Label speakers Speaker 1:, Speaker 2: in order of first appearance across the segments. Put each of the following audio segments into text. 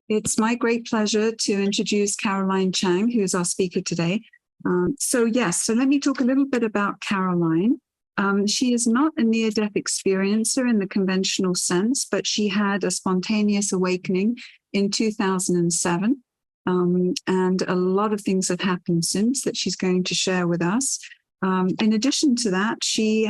Speaker 1: It's my great pleasure to introduce Caroline Chang, who is our speaker today. So let me talk a little bit about Caroline. She is not a near-death experiencer in the conventional sense, but she had a spontaneous awakening in 2007. And a lot of things have happened since that she's going to share with us. In addition to that, she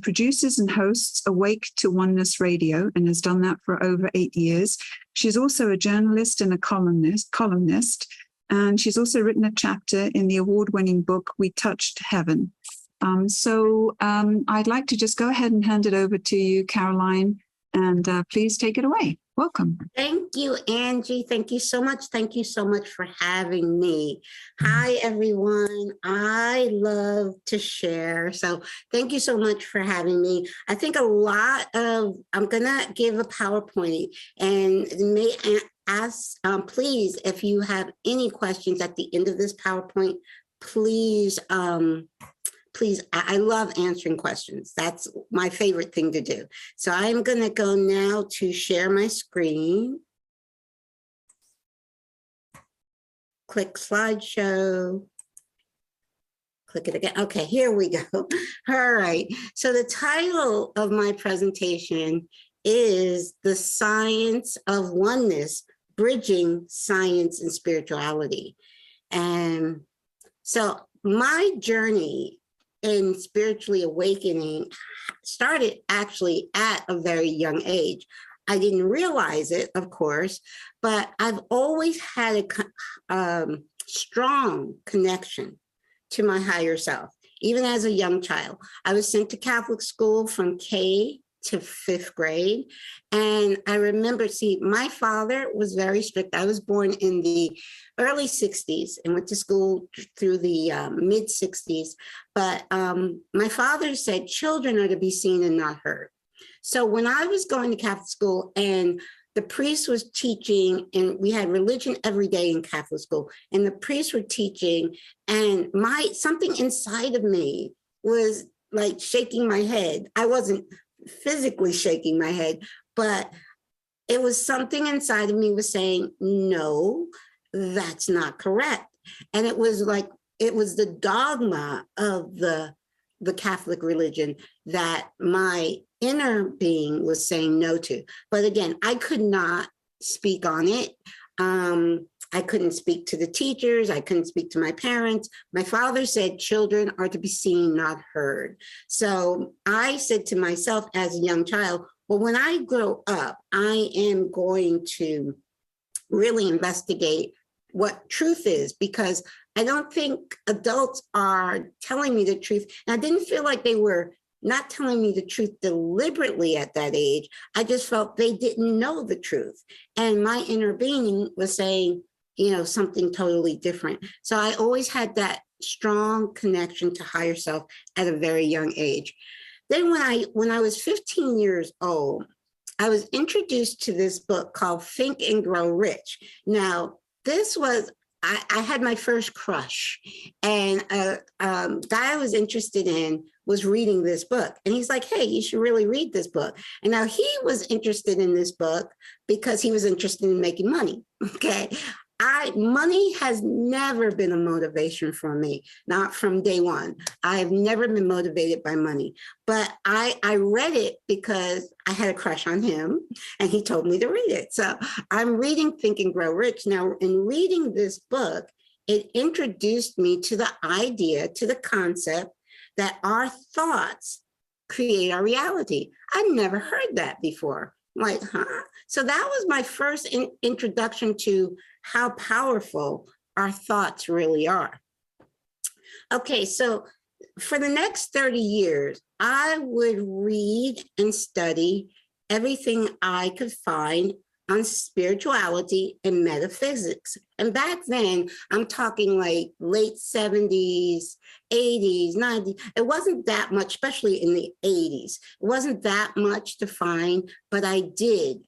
Speaker 1: produces and hosts Awake to Oneness Radio and has done that for over 8 years. She's also a journalist and a columnist, and she's also written a chapter in the award-winning book, We Touched Heaven. I'd like to just go ahead and hand it over to you, Caroline, and please take it away. Welcome.
Speaker 2: Thank you, Angie. Thank you so much. Thank you so much for having me. Hi, everyone. I love to share. So thank you so much for having me. I think I'm going to give a PowerPoint and may ask, please, if you have any questions at the end of this PowerPoint, please, I love answering questions. That's my favorite thing to do. So I'm going to go now to share my screen. Click slideshow. Click it again. Okay, here we go. All right. So the title of my presentation is The Science of Oneness, Bridging Science and Spirituality. And so my journey in spiritually awakening started actually at a very young age. I didn't realize it, of course, but I've always had a strong connection to my higher self, even as a young child. I was sent to Catholic school from K to 5th grade. And I remember, my father was very strict. I was born in the early 60s and went to school through the mid 60s. But my father said children are to be seen and not heard. So when I was going to Catholic school and the priest was teaching, and we had religion every day in Catholic school, and the priests were teaching, and something inside of me was like shaking my head. I wasn't physically shaking my head, but it was something inside of me was saying, no, that's not correct. And it was the dogma of the Catholic religion that my inner being was saying no to. But again, I could not speak on it. I couldn't speak to the teachers. I couldn't speak to my parents. My father said children are to be seen, not heard. So I said to myself as a young child, well, when I grow up, I am going to really investigate what truth is, because I don't think adults are telling me the truth. And I didn't feel like they were not telling me the truth deliberately at that age. I just felt they didn't know the truth. And my inner being was saying, something totally different. So I always had that strong connection to higher self at a very young age. Then when I was 15 years old, I was introduced to this book called Think and Grow Rich. Now, this was, I had my first crush, and a guy I was interested in was reading this book. And he's like, hey, you should really read this book. And now he was interested in this book because he was interested in making money, okay? Money has never been a motivation for me, not from day one. I have never been motivated by money, but I read it because I had a crush on him and he told me to read it. So I'm reading Think and Grow Rich. Now, in reading this book, it introduced me to the idea, to the concept that our thoughts create our reality. I've never heard that before. I'm like, huh? So that was my first introduction to how powerful our thoughts really are. Okay, so for the next 30 years, I would read and study everything I could find on spirituality and metaphysics. And back then, I'm talking like late 70s, 80s, 90s. It wasn't that much, especially in the 80s. It wasn't that much to find, but I did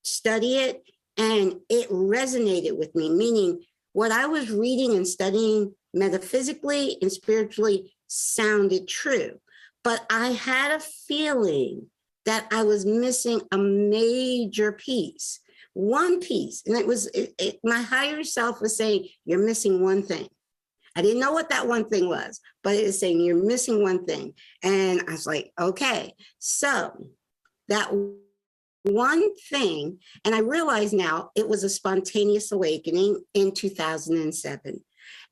Speaker 2: study it and it resonated with me, meaning what I was reading and studying metaphysically and spiritually sounded true. But I had a feeling that I was missing a major piece, one piece. And my higher self was saying, you're missing one thing. I didn't know what that one thing was, but it was saying, you're missing one thing. And I was like, okay. So that one thing, and I realize now it was a spontaneous awakening in 2007.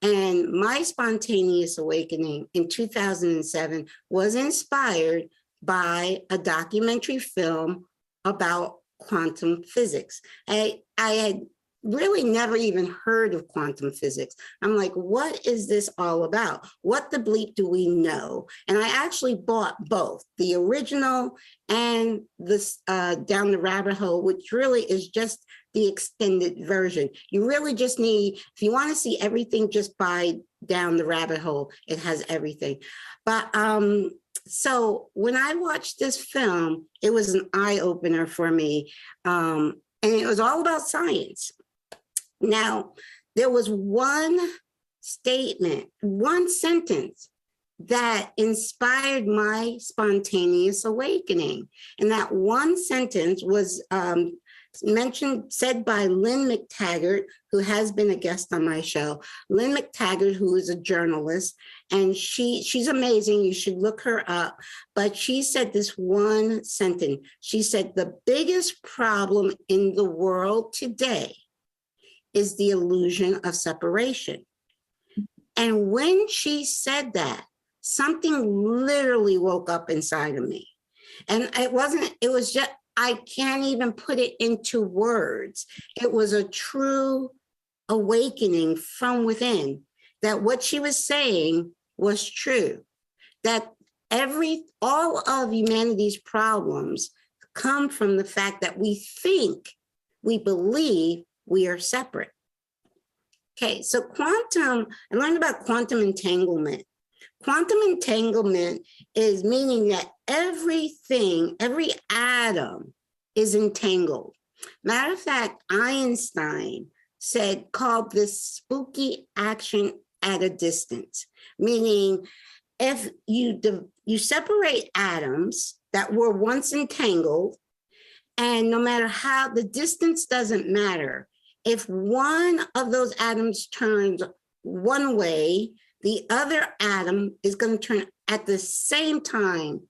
Speaker 2: And my spontaneous awakening in 2007 was inspired by a documentary film about quantum physics. I had really never even heard of quantum physics. I'm like, what is this all about? What the bleep do we know? And I actually bought both, the original and this Down the Rabbit Hole, which really is just the extended version. You really just need, if you want to see everything, just buy Down the Rabbit Hole. It has everything. But so when I watched this film, it was an eye-opener for me. And it was all about science. Now, there was one statement, one sentence that inspired my spontaneous awakening. And that one sentence was said by Lynn McTaggart, who has been a guest on my show. Lynn McTaggart, who is a journalist, and she's amazing. You should look her up. But she said this one sentence. She said, the biggest problem in the world today is the illusion of separation. And when she said that, something literally woke up inside of me. And it was just, I can't even put it into words. It was a true awakening from within, that what she was saying was true, that all of humanity's problems come from the fact that we believe we are separate. Okay, so I learned about quantum entanglement. Quantum entanglement is meaning that everything, every atom is entangled. Matter of fact, Einstein called this spooky action at a distance, meaning if you separate atoms that were once entangled, and no matter how, the distance doesn't matter. If one of those atoms turns one way, the other atom is going to turn at the same time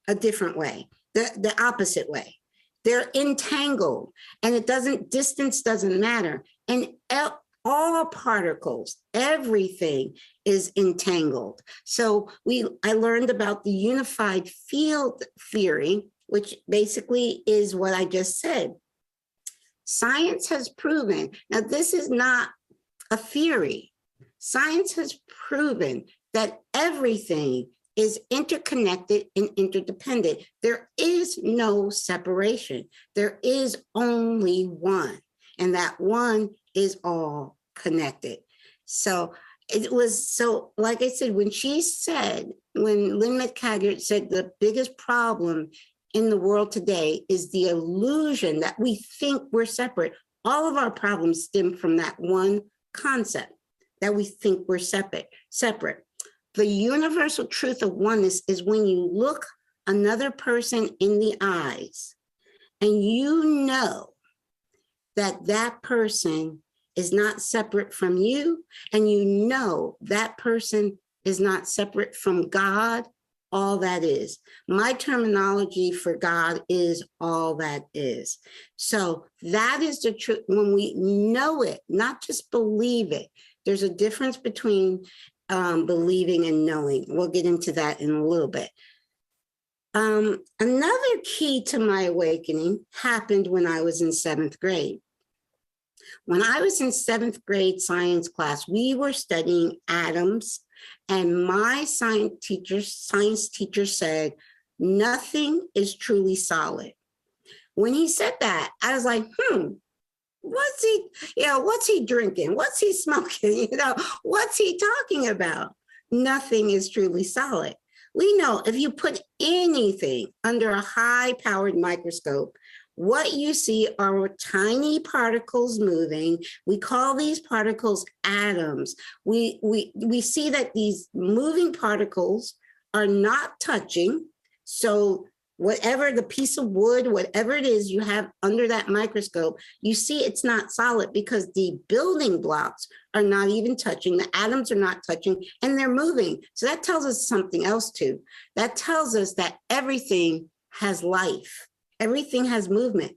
Speaker 2: a different way, the opposite way. They're entangled, and distance doesn't matter. And all particles, everything is entangled. So I learned about the unified field theory, which basically is what I just said. Science has proven, now this is not a theory. Science has proven that everything is interconnected and interdependent. There is no separation. There is only one, and that one is all connected. So like I said, when Lynn McTaggart said the biggest problem in the world today is the illusion that we think we're separate. All of our problems stem from that one concept, that we think we're separate. The universal truth of oneness is when you look another person in the eyes and you know that that person is not separate from you, and you know that person is not separate from God, all that is. My terminology for God is all that is. So that is the truth. When we know it, not just believe it, there's a difference between believing and knowing. We'll get into that in a little bit. Another key to my awakening happened when I was in 7th grade. When I was in 7th grade science class, we were studying atoms, and my science teacher said, nothing is truly solid. When he said that, I was like, what's he drinking? What's he smoking? What's he talking about? Nothing is truly solid. We know if you put anything under a high-powered microscope, what you see are tiny particles moving. We call these particles atoms. We see that these moving particles are not touching. So whatever the piece of wood, whatever it is you have under that microscope, you see it's not solid because the building blocks are not even touching, the atoms are not touching, and they're moving. So that tells us something else too. That tells us that everything has life. Everything has movement.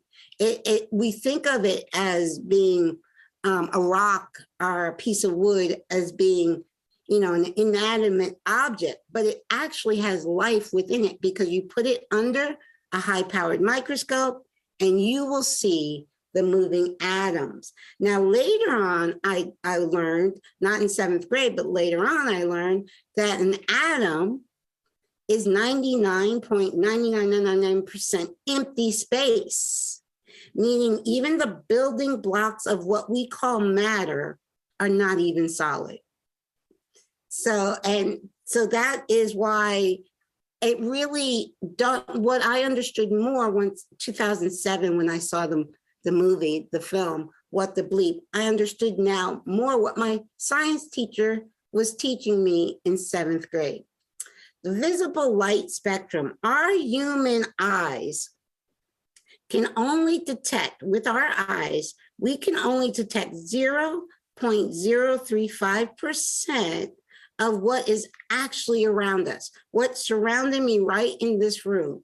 Speaker 2: We think of it as being a rock or a piece of wood as being, an inanimate object, but it actually has life within it because you put it under a high-powered microscope and you will see the moving atoms. Now, later on, I learned, not in 7th grade, but later on, I learned that an atom is 99.9999% empty space, meaning even the building blocks of what we call matter are not even solid. So that is why it really what I understood more once 2007 when I saw the movie, the film, What the Bleep, I understood now more what my science teacher was teaching me in 7th grade. The visible light spectrum, our human eyes can only detect, with our eyes, we can only detect 0.035% of what is actually around us, what's surrounding me right in this room.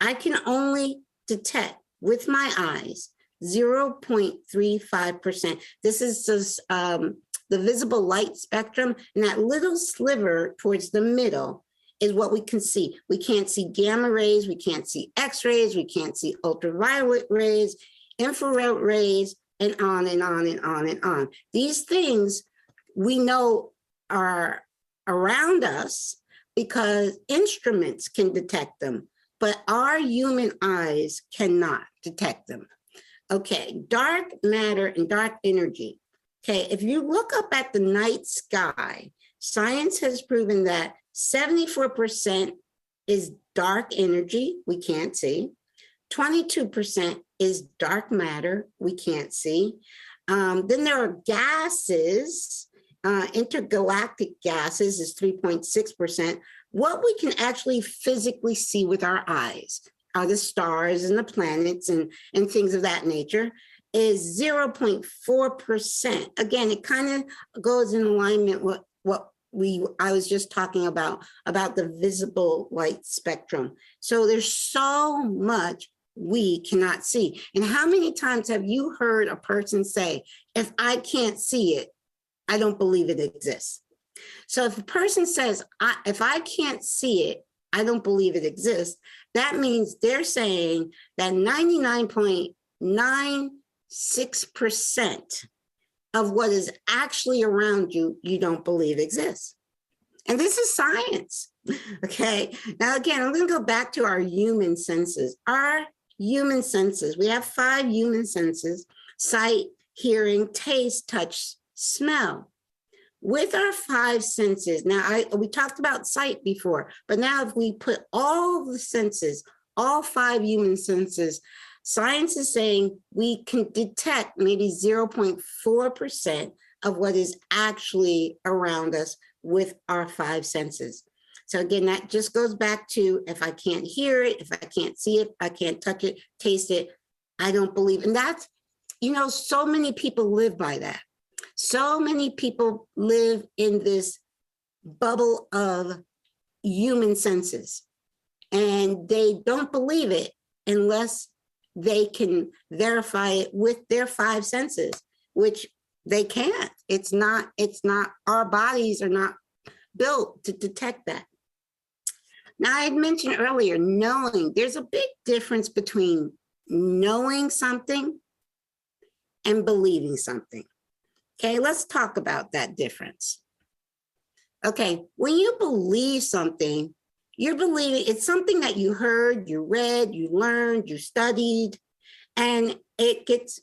Speaker 2: I can only detect with my eyes 0.35%. This is just, the visible light spectrum, and that little sliver towards the middle is what we can see. We can't see gamma rays, we can't see X-rays, we can't see ultraviolet rays, infrared rays, and on and on and on and on. These things we know are around us because instruments can detect them, but our human eyes cannot detect them. Okay, dark matter and dark energy. Okay, if you look up at the night sky, science has proven that 74% is dark energy, we can't see. 22% is dark matter, we can't see. Then there are gases, intergalactic gases is 3.6%. What we can actually physically see with our eyes are the stars and the planets and things of that nature is 0.4%. Again, it kind of goes in alignment with what I was just talking about the visible light spectrum. So there's so much we cannot see. And how many times have you heard a person say, if I can't see it, I don't believe it exists? So if a person says, if I can't see it, I don't believe it exists, that means they're saying that 99.96% of what is actually around you, you don't believe exists. And this is science, okay? Now, again, I'm gonna go back to our human senses. Our human senses, we have 5 human senses: sight, hearing, taste, touch, smell. With our 5 senses, now we talked about sight before, but now if we put all the senses, all 5 human senses, science is saying we can detect maybe 0.4% of what is actually around us with our 5 senses. So again, that just goes back to, if I can't hear it, if I can't see it, I can't touch it, taste it, I don't believe. And that's, so many people live by that. So many people live in this bubble of human senses, and they don't believe it unless they can verify it with their 5 senses, which they can't. It's not, our bodies are not built to detect that. Now, I had mentioned earlier, knowing, there's a big difference between knowing something and believing something. Okay, let's talk about that difference. Okay, when you believe something, you're believing it's something that you heard, you read, you learned, you studied, and it gets,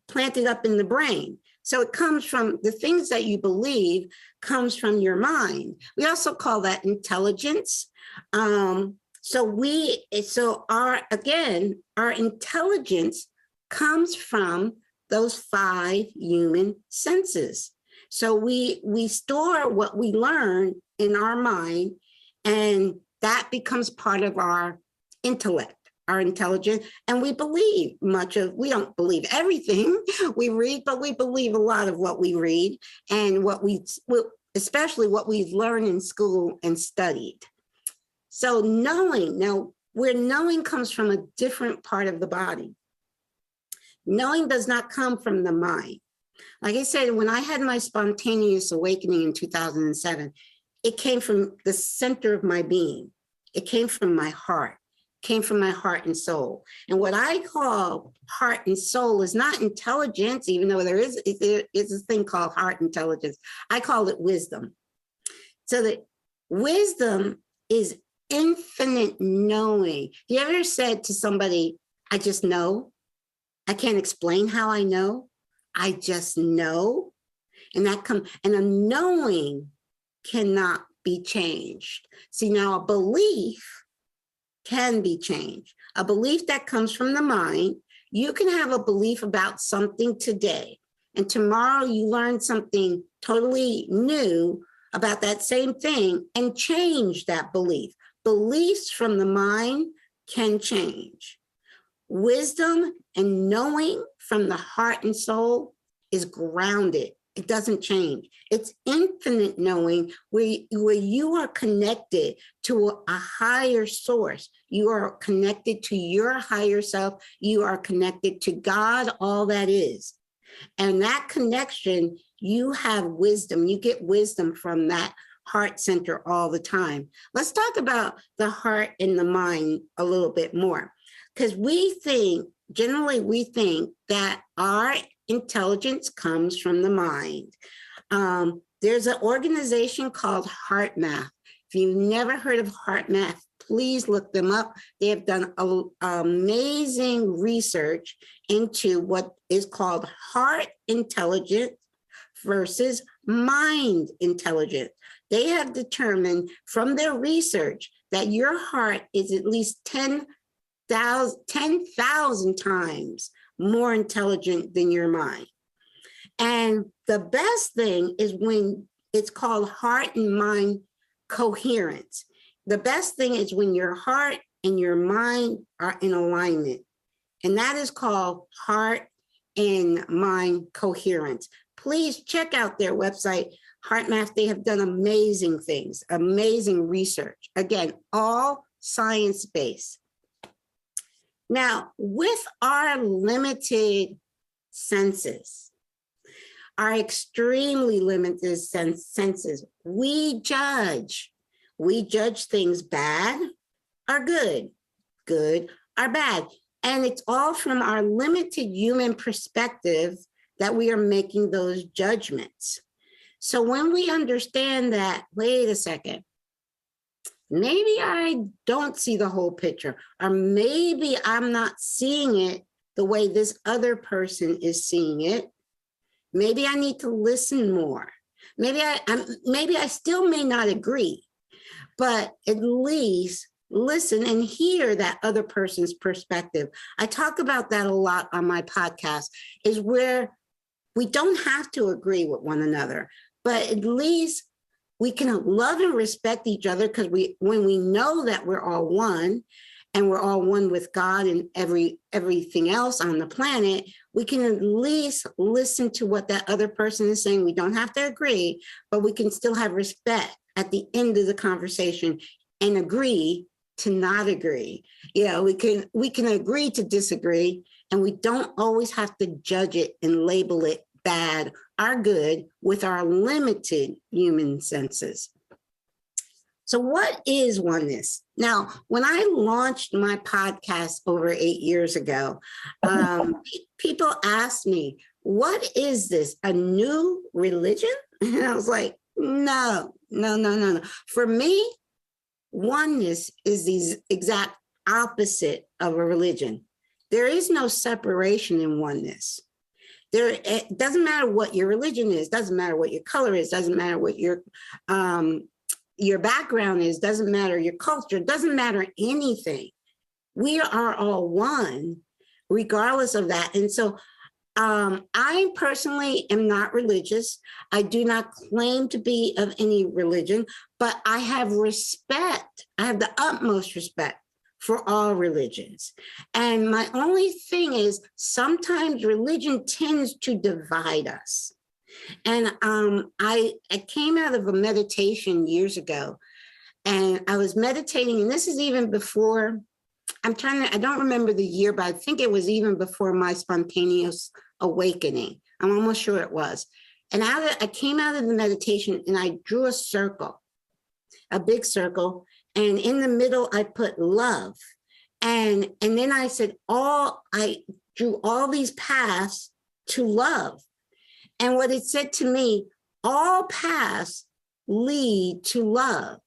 Speaker 2: planted up in the brain. So it comes from the things that you believe comes from your mind. We also call that intelligence. Our intelligence comes from those 5 human senses. So we store what we learn in our mind, and that becomes part of our intellect, our intelligence, and we believe we don't believe everything we read, but we believe a lot of what we read and especially what we've learned in school and studied. So now where knowing comes from a different part of the body. Knowing does not come from the mind. Like I said, when I had my spontaneous awakening in 2007, it came from the center of my being. It came from my heart, came from my heart and soul. And what I call heart and soul is not intelligence, even though there is a thing called heart intelligence. I call it wisdom. So that wisdom is infinite knowing. You ever said to somebody, I just know? I can't explain how I know. I just know. And a knowing cannot be changed. See, now a belief can be changed. A belief that comes from the mind, you can have a belief about something today, and tomorrow you learn something totally new about that same thing and change that belief. Beliefs from the mind can change. Wisdom and knowing from the heart and soul is grounded. It doesn't change. It's infinite knowing where you are connected to a higher source. You are connected to your higher self. You are connected to God, all that is. And that connection, you have wisdom. You get wisdom from that heart center all the time. Let's talk about the heart and the mind a little bit more, because generally we think that our intelligence comes from the mind. There's an organization called HeartMath. If you've never heard of HeartMath, please look them up. They have done amazing research into what is called heart intelligence versus mind intelligence. They have determined from their research that your heart is at least 10,000 times more intelligent than your mind. And the best thing is when it's called heart and mind coherence. The best thing is when your heart and your mind are in alignment. And that is called heart and mind coherence. Please check out their website, HeartMath. They have done amazing things, amazing research. Again, all science-based. Now, with our limited senses, our extremely limited senses, we judge. We judge things bad or good, good or bad. And it's all from our limited human perspective that we are making those judgments. So when we understand that, wait a second, maybe I don't see the whole picture, or maybe I'm not seeing it the way this other person is seeing it. Maybe I need to listen more. Maybe I still may not agree, but at least listen and hear that other person's perspective. I talk about that a lot on my podcast, is where we don't have to agree with one another, but at least we can love and respect each other, because when we know that we're all one, and we're all one with God and everything else on the planet, we can at least listen to what that other person is saying. We don't have to agree, but we can still have respect at the end of the conversation and agree to not agree. You know, we can agree to disagree, and we don't always have to judge it and label it bad or good with our limited human senses. So what is oneness? Now, when I launched my podcast over 8 years ago, people asked me, what is this, a new religion? And I was like, no. For me, oneness is the exact opposite of a religion. There is no separation in oneness. It doesn't matter what your religion is, doesn't matter what your color is, doesn't matter what your background is, doesn't matter your culture, doesn't matter anything. We are all one, regardless of that. And so I personally am not religious. I do not claim to be of any religion, but I have respect. I have the utmost respect for all religions. And my only thing is sometimes religion tends to divide us. And I came out of a meditation years ago, and I was meditating, and this is even before, I don't remember the year, but I think it was even before my spontaneous awakening. I'm almost sure it was. And I came out of the meditation and I drew a circle, a big circle. And in the middle, I put love. And then I said, I drew all these paths to love. And what it said to me, all paths lead to love.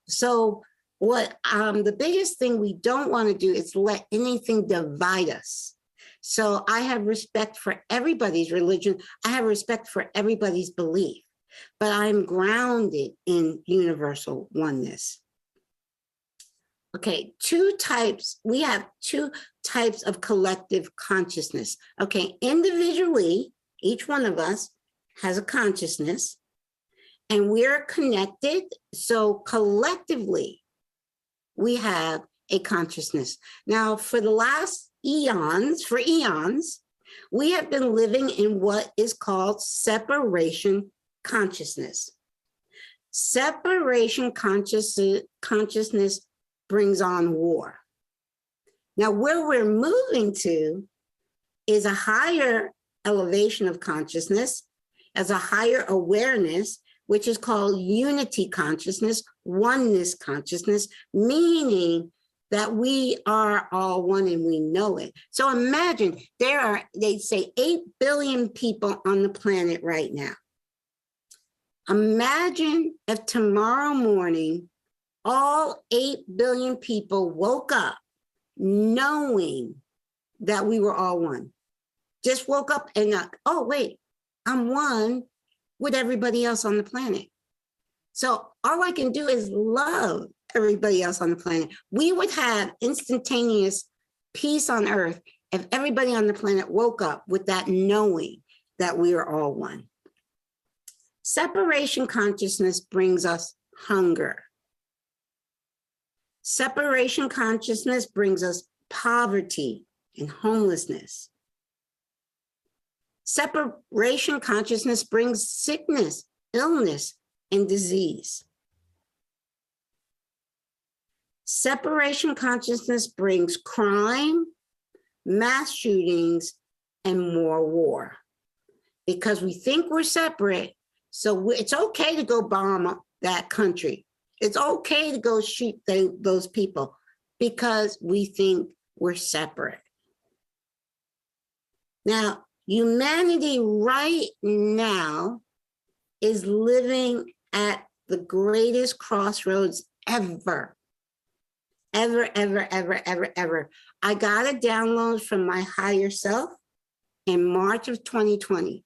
Speaker 2: So what the biggest thing we don't want to do is let anything divide us. So I have respect for everybody's religion. I have respect for everybody's belief, but I'm grounded in universal oneness. Okay, we have two types of collective consciousness. Okay, individually, each one of us has a consciousness and we're connected. So collectively, we have a consciousness. Now, for the last eons, we have been living in what is called separation consciousness. Separation consciousness brings on war. Now, where we're moving to is a higher elevation of consciousness, as a higher awareness, which is called unity consciousness, oneness consciousness, meaning that we are all one and we know it. So imagine they say 8 billion people on the planet right now. Imagine if tomorrow morning, all 8 billion people woke up knowing that we were all one. Just woke up and oh, wait, I'm one with everybody else on the planet. So all I can do is love everybody else on the planet. We would have instantaneous peace on earth if everybody on the planet woke up with that knowing that we are all one. Separation consciousness brings us hunger. Separation consciousness brings us poverty and homelessness. Separation consciousness brings sickness, illness, and disease. Separation consciousness brings crime, mass shootings, and more war. Because we think we're separate, so it's okay to go bomb that country. It's okay to go shoot those people because we think we're separate. Now, humanity right now is living at the greatest crossroads ever. Ever. I got a download from my higher self in March of 2020.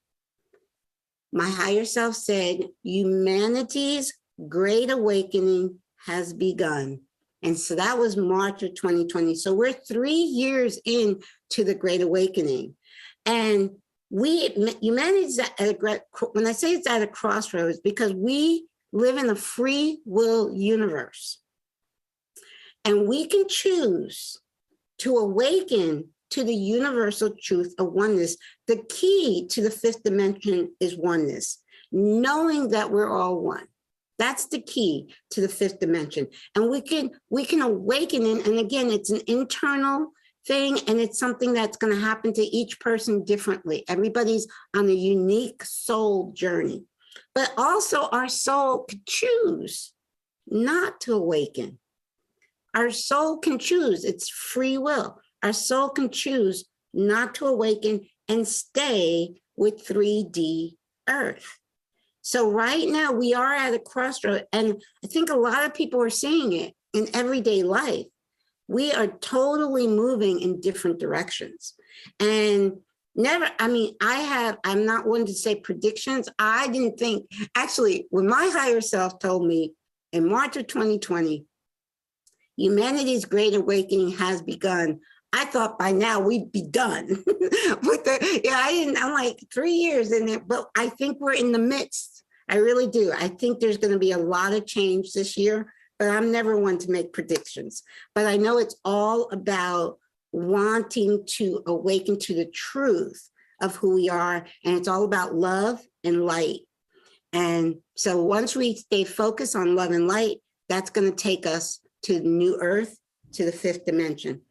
Speaker 2: My higher self said, humanity's great awakening has begun. And so that was March of 2020. So we're 3 years into the Great Awakening. And humanity's when I say it's at a crossroads, because we live in a free will universe. And we can choose to awaken to the universal truth of oneness. The key to the fifth dimension is oneness, knowing that we're all one. That's the key to the fifth dimension. And we can awaken it. And again, it's an internal thing, and it's something that's going to happen to each person differently. Everybody's on a unique soul journey. But also our soul could choose not to awaken. Our soul can choose, it's free will. Our soul can choose not to awaken and stay with 3D Earth. So right now we are at a crossroad, and I think a lot of people are seeing it in everyday life. We are totally moving in different directions. And I'm not one to say predictions. I didn't think, actually, when my higher self told me in March of 2020, humanity's great awakening has begun, I thought by now we'd be done with I'm like 3 years in it, but I think we're in the midst. I really do. I think there's going to be a lot of change this year, but I'm never one to make predictions. But I know it's all about wanting to awaken to the truth of who we are. And it's all about love and light. And so once we stay focused on love and light, that's going to take us to the new earth, to the fifth dimension.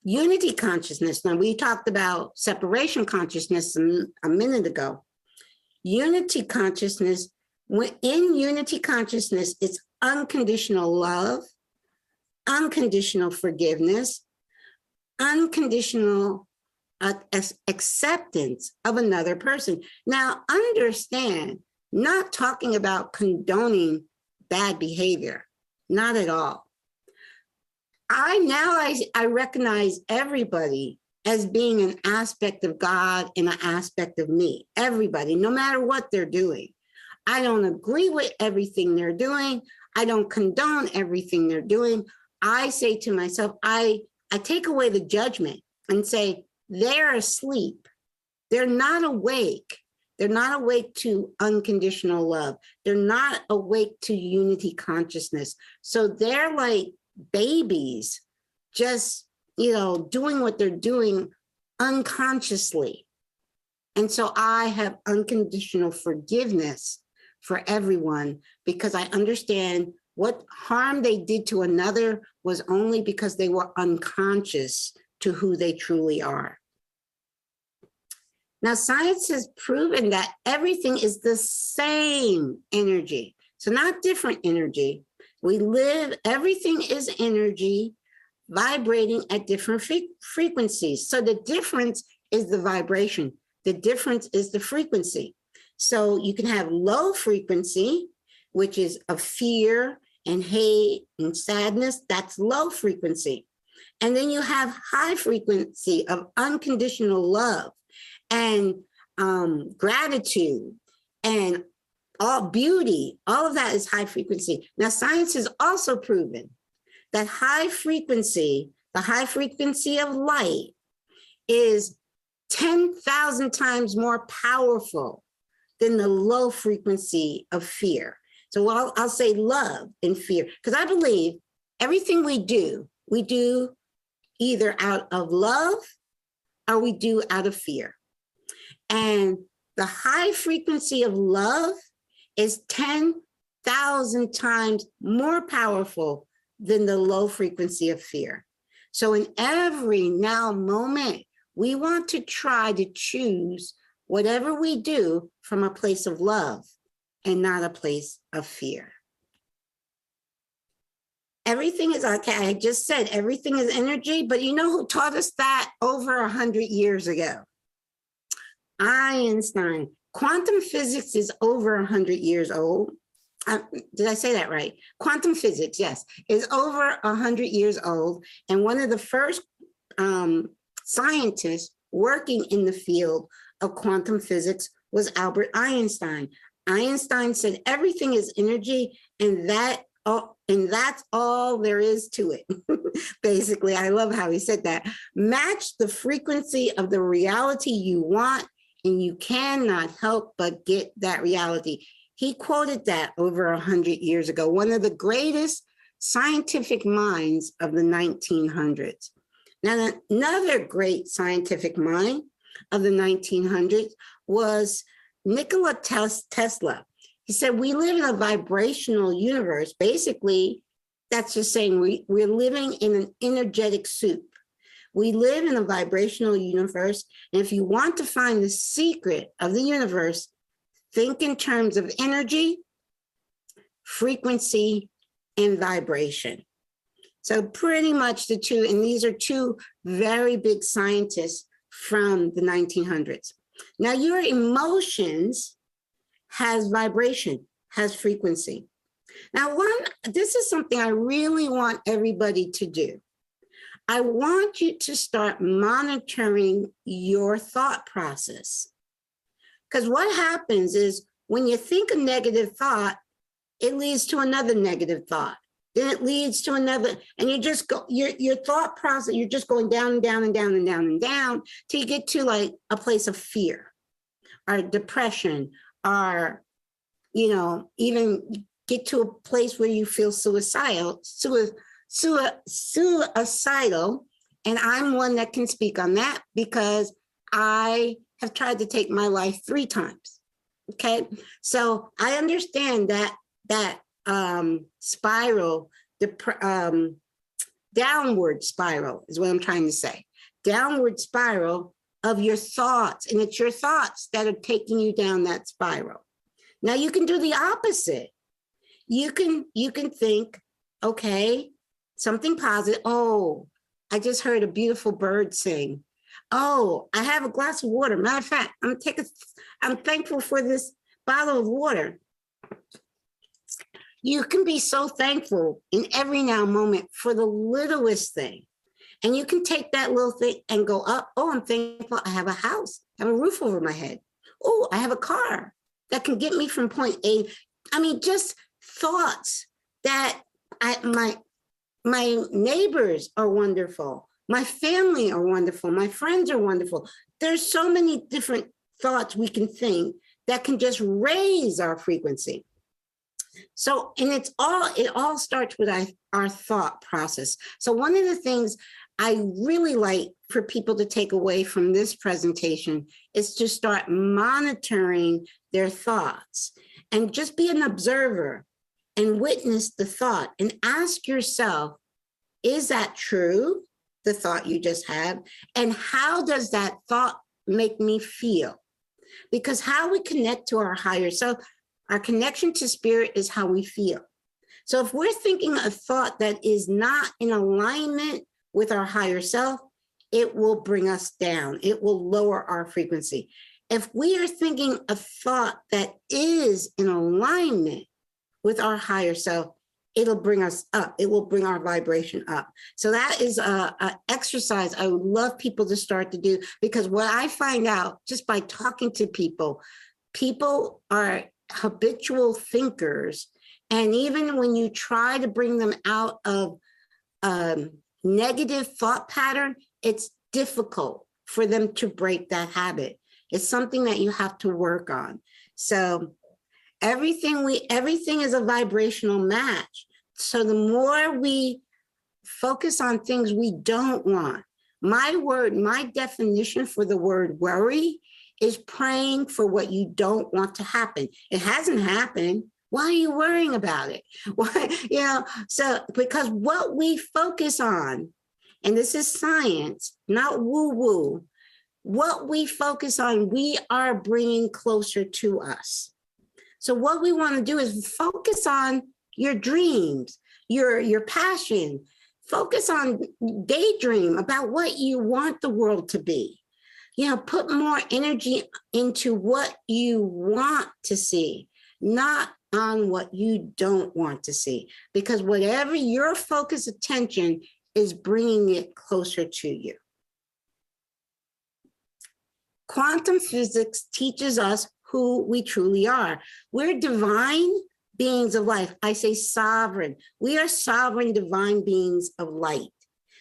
Speaker 2: Unity consciousness. Now, we talked about separation consciousness a minute ago. Unity consciousness, in unity consciousness, it's unconditional love, unconditional forgiveness, unconditional acceptance of another person. Now, understand, not talking about condoning bad behavior, not at all. I recognize everybody as being an aspect of God and an aspect of me. Everybody, no matter what they're doing. I don't agree with everything they're doing. I don't condone everything they're doing. I say to myself, I take away the judgment and say, they're asleep. They're not awake. They're not awake to unconditional love. They're not awake to unity consciousness. So they're like babies, just, doing what they're doing unconsciously. And so I have unconditional forgiveness for everyone because I understand what harm they did to another was only because they were unconscious to who they truly are. Now, science has proven that everything is the same energy. So not different energy. Everything is energy vibrating at different frequencies. So the difference is the vibration. The difference is the frequency. So you can have low frequency, which is of fear and hate and sadness. That's low frequency. And then you have high frequency of unconditional love and gratitude and all beauty. All of that is high frequency. Now, science has also proven that high frequency, the high frequency of light, is 10,000 times more powerful than the low frequency of fear. So I'll say love and fear, because I believe everything we do either out of love or we do out of fear. And the high frequency of love is 10,000 times more powerful than the low frequency of fear. So in every now moment, we want to try to choose whatever we do from a place of love and not a place of fear. Everything is, okay, I just said everything is energy, but you know who taught us that over 100 years ago? Einstein. Quantum physics is over 100 years old. Did I say that right? Quantum physics, yes, is over 100 years old. And one of the first scientists working in the field of quantum physics was Albert Einstein. Einstein said everything is energy, and that's all there is to it. Basically, I love how he said that. Match the frequency of the reality you want, and you cannot help but get that reality. He quoted that over 100 years ago, one of the greatest scientific minds of the 1900s. Now, another great scientific mind of the 1900s was Nikola Tesla. He said, we live in a vibrational universe. Basically, that's just saying we're living in an energetic soup. We live in a vibrational universe. And if you want to find the secret of the universe, think in terms of energy, frequency, and vibration. So pretty much the two, and these are two very big scientists from the 1900s. Now, your emotions has vibration, has frequency. Now, this is something I really want everybody to do. I want you to start monitoring your thought process. Because what happens is when you think a negative thought, it leads to another negative thought. then it leads to another, and you just go, your thought process, you're just going down and down and down and down and down till you get to like a place of fear or depression, or, you know, even get to a place where you feel suicidal. And I'm one that can speak on that because I have tried to take my life 3 times. Okay, so I understand that spiral, downward spiral is what I'm trying to say. Downward spiral of your thoughts, and it's your thoughts that are taking you down that spiral. Now you can do the opposite. You can think, okay, something positive. Oh, I just heard a beautiful bird sing. Oh, I have a glass of water. Matter of fact, I'm thankful for this bottle of water. You can be so thankful in every now moment for the littlest thing. And you can take that little thing and go up. Oh, I'm thankful I have a house, I have a roof over my head. Oh, I have a car that can get me from point A. I mean, just thoughts that my neighbors are wonderful. My family are wonderful. My friends are wonderful. There's so many different thoughts we can think that can just raise our frequency. So, and it all starts with our thought process. So one of the things I really like for people to take away from this presentation is to start monitoring their thoughts and just be an observer and witness the thought and ask yourself, is that true? The thought you just had, and how does that thought make me feel? Because how we connect to our higher self, our connection to spirit is how we feel. So if we're thinking a thought that is not in alignment with our higher self, it will bring us down. It will lower our frequency. If we are thinking a thought that is in alignment with our higher self, it'll bring us up. It will bring our vibration up. So that is an exercise I would love people to start to do, because what I find out just by talking to people, people are habitual thinkers. And even when you try to bring them out of negative thought pattern, it's difficult for them to break that habit. It's something that you have to work on. So everything is a vibrational match. So the more we focus on things we don't want, my definition for the word worry is praying for what you don't want to happen. It hasn't happened. Why are you worrying about it? Why, so because what we focus on, and this is science, not woo-woo, what we focus on, we are bringing closer to us. So what we want to do is focus on your dreams, your passion. Focus on daydream about what you want the world to be. Put more energy into what you want to see, not on what you don't want to see. Because whatever your focus attention is bringing it closer to you. Quantum physics teaches us who we truly are. We're divine beings of life. I say sovereign. We are sovereign divine beings of light.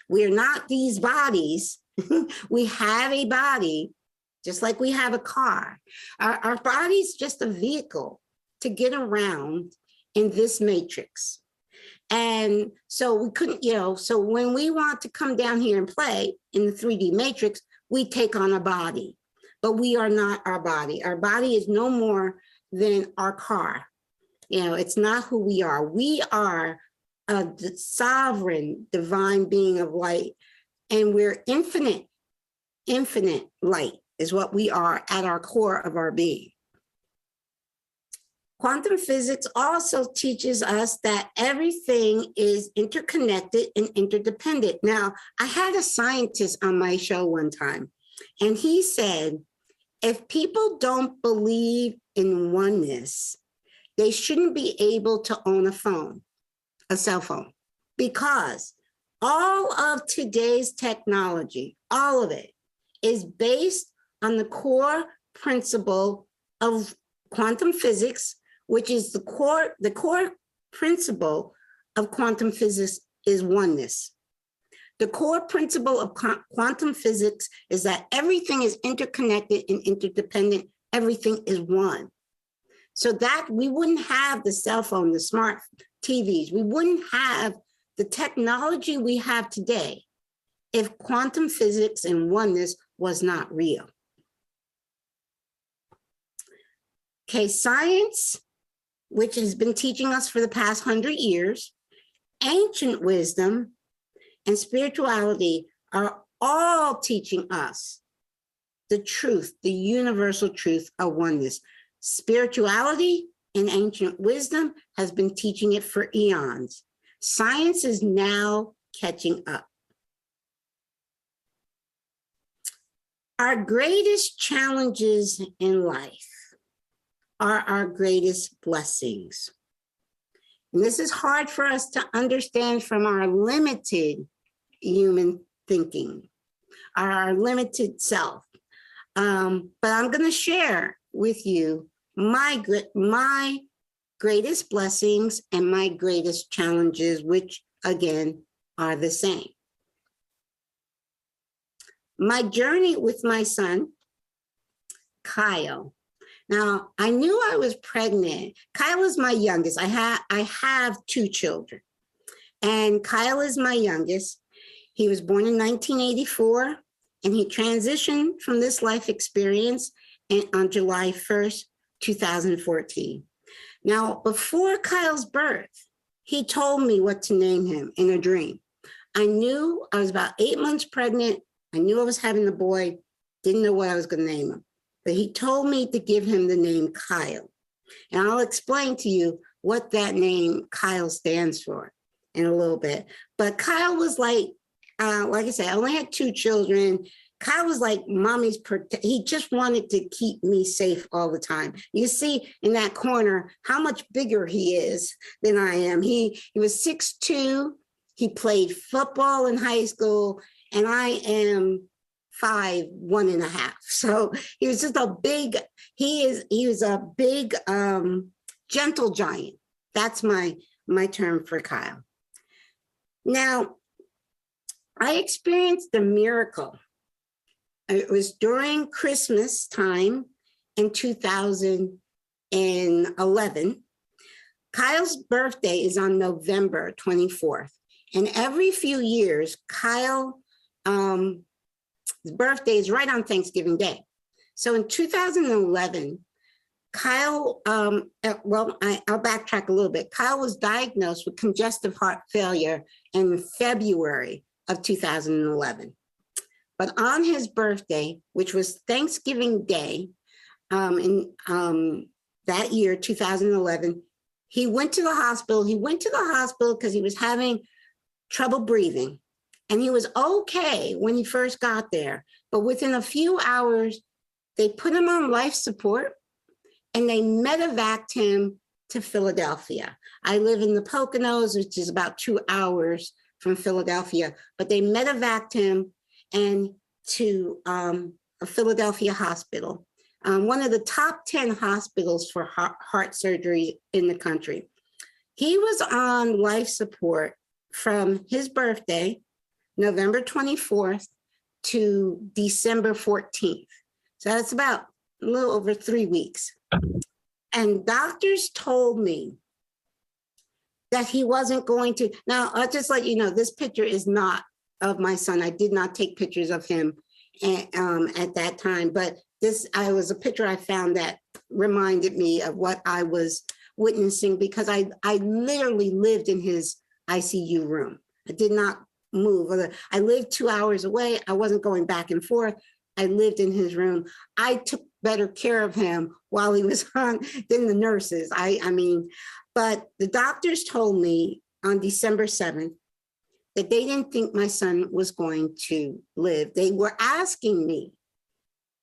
Speaker 2: We are not these bodies. We have a body, just like we have a car. Our body's just a vehicle to get around in this matrix. And so we couldn't, so when we want to come down here and play in the 3D matrix, we take on a body. But we are not our body. Our body is no more than our car. It's not who we are. We are a sovereign divine being of light, and we're infinite light is what we are at our core of our being. Quantum physics also teaches us that everything is interconnected and interdependent. Now, I had a scientist on my show one time, and he said, if people don't believe in oneness, they shouldn't be able to own a cell phone, because all of today's technology, all of it, is based on the core principle of quantum physics, which is the core principle of quantum physics is oneness. The core principle of quantum physics is that everything is interconnected and interdependent. Everything is one. So that we wouldn't have the cell phone, the smart TVs, we wouldn't have the technology we have today if quantum physics and oneness was not real. Okay, science, which has been teaching us for the past 100 years, ancient wisdom, and spirituality are all teaching us the truth, the universal truth of oneness. Spirituality and ancient wisdom has been teaching it for eons. Science is now catching up. Our greatest challenges in life are our greatest blessings. And this is hard for us to understand from our limited human thinking, our limited self. But I'm going to share with you my greatest blessings and my greatest challenges, which again are the same. My journey with my son, Kyle. Now, I knew I was pregnant. Kyle is my youngest. I have two children, and Kyle is my youngest. He was born in 1984, and he transitioned from this life experience on July 1st, 2014. Now, before Kyle's birth, he told me what to name him in a dream. I knew I was about 8 months pregnant. I knew I was having a boy, didn't know what I was going to name him. But he told me to give him the name Kyle. And I'll explain to you what that name Kyle stands for in a little bit. But Kyle was like I said, I only had two children. Kyle was like mommy's, he just wanted to keep me safe all the time. You see in that corner how much bigger he is than I am. He was 6'2". He played football in high school, and I am 5'1.5". So he was just a big, he was a big gentle giant. That's my term for Kyle. Now, I experienced a miracle. It was during Christmas time in 2011. Kyle's birthday is on November 24th. And every few years, Kyle's birthday is right on Thanksgiving Day. So in 2011, Kyle, I'll backtrack a little bit. Kyle was diagnosed with congestive heart failure in February of 2011. But on his birthday, which was Thanksgiving Day in that year, 2011, he went to the hospital. He went to the hospital because he was having trouble breathing. And he was okay when he first got there. But within a few hours, they put him on life support and they medevaced him to Philadelphia. I live in the Poconos, which is about 2 hours from Philadelphia, but they medevaced him and to a Philadelphia hospital, one of the top 10 hospitals for heart surgery in the country. He was on life support from his birthday, November 24th, to December 14th. So that's about a little over 3 weeks. And doctors told me that he wasn't going to. Now, I'll just let you know, this picture is not of my son. I did not take pictures of him at that time, but I was a picture I found that reminded me of what I was witnessing, because I literally lived in his ICU room. I did not move. I lived 2 hours away. I wasn't going back and forth. I lived in his room. I took better care of him while he was on than the nurses. But the doctors told me on December 7th that they didn't think my son was going to live. They were asking me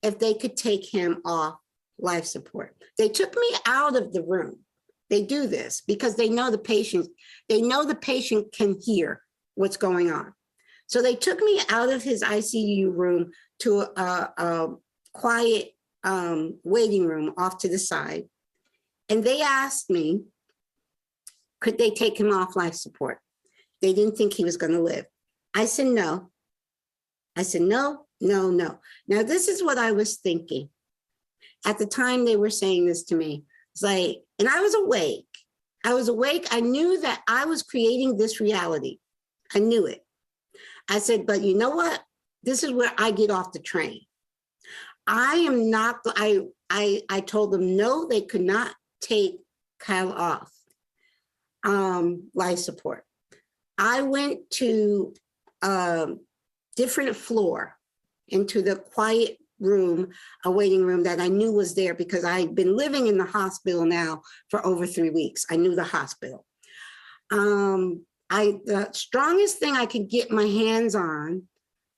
Speaker 2: if they could take him off life support. They took me out of the room. They do this because they know the patient can hear what's going on. So they took me out of his ICU room to a quiet waiting room off to the side. And they asked me Could they take him off life support? They didn't think he was going to live. I said, no. I said, no, no, no. Now, this is what I was thinking. At the time they were saying this to me, it's like, and I was awake. I was awake. I knew that I was creating this reality. I knew it. I said, but you know what? This is where I get off the train. I am not, I told them, no, they could not take Kyle off life support. I went to a different floor into the quiet room, a waiting room that I knew was there because I'd been living in the hospital now for over 3 weeks. I knew the hospital. The strongest thing I could get my hands on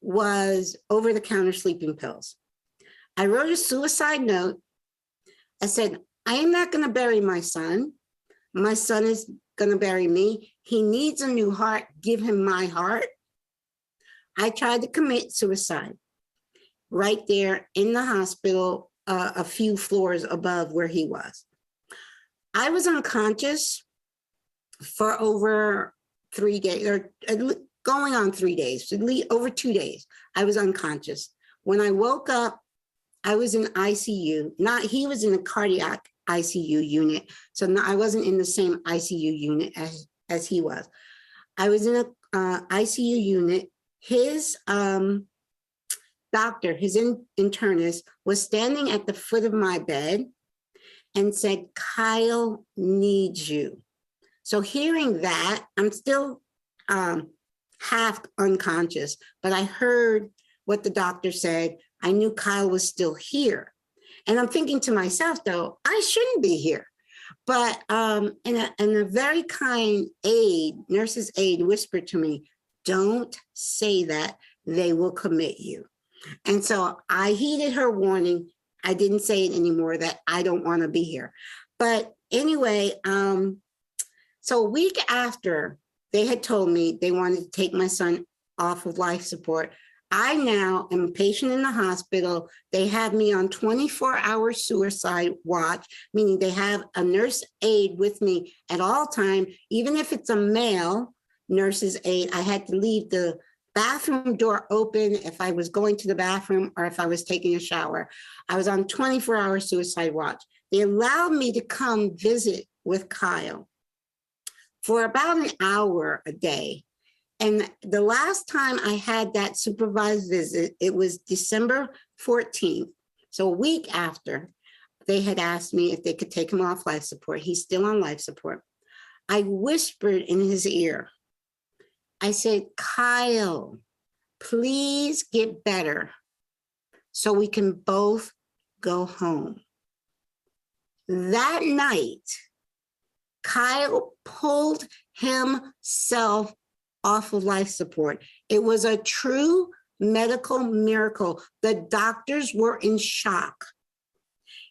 Speaker 2: was over-the-counter sleeping pills. I wrote a suicide note. I said, I am not going to bury my son. My son is going to bury me. He needs a new heart. Give him my heart. I tried to commit suicide right there in the hospital, a few floors above where he was. I was unconscious for over 3 days, or going on 3 days, over 2 days. I was unconscious. When I woke up, I was in ICU. He was in a cardiac ICU unit, so I wasn't in the same ICU unit as he was. I was in a ICU unit. His doctor, his internist, was standing at the foot of my bed and said, Kyle needs you. So hearing that, I'm still half unconscious, but I heard what the doctor said. I knew Kyle was still here. And I'm thinking to myself, though, I shouldn't be here. But and a very kind nurse's aide whispered to me, don't say that, they will commit you. And so I heeded her warning. I didn't say it anymore, that I don't want to be here. But anyway, so a week after they had told me they wanted to take my son off of life support, I now am a patient in the hospital. They have me on 24-hour suicide watch, meaning they have a nurse aide with me at all time. Even if it's a male nurse's aide, I had to leave the bathroom door open if I was going to the bathroom or if I was taking a shower. I was on 24-hour suicide watch. They allowed me to come visit with Kyle for about an hour a day. And the last time I had that supervised visit, it was December 14th. So a week after, they had asked me if they could take him off life support. He's still on life support. I whispered in his ear. I said, Kyle, please get better so we can both go home. That night, Kyle pulled himself off of life support. It was a true medical miracle. The doctors were in shock.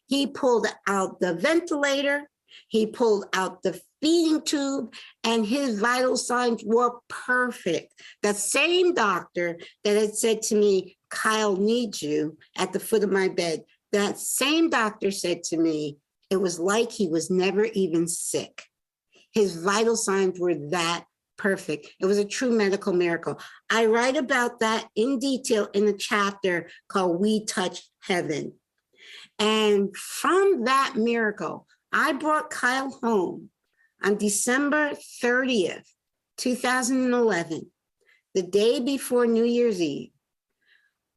Speaker 2: He pulled out the ventilator, he pulled out the feeding tube, and his vital signs were perfect. The same doctor that had said to me, Kyle needs you, at the foot of my bed, that same doctor said to me, it was like he was never even sick. His vital signs were that perfect. It was a true medical miracle. I write about that in detail in a chapter called We Touch Heaven. And from that miracle, I brought Kyle home on December 30th, 2011, the day before New Year's Eve.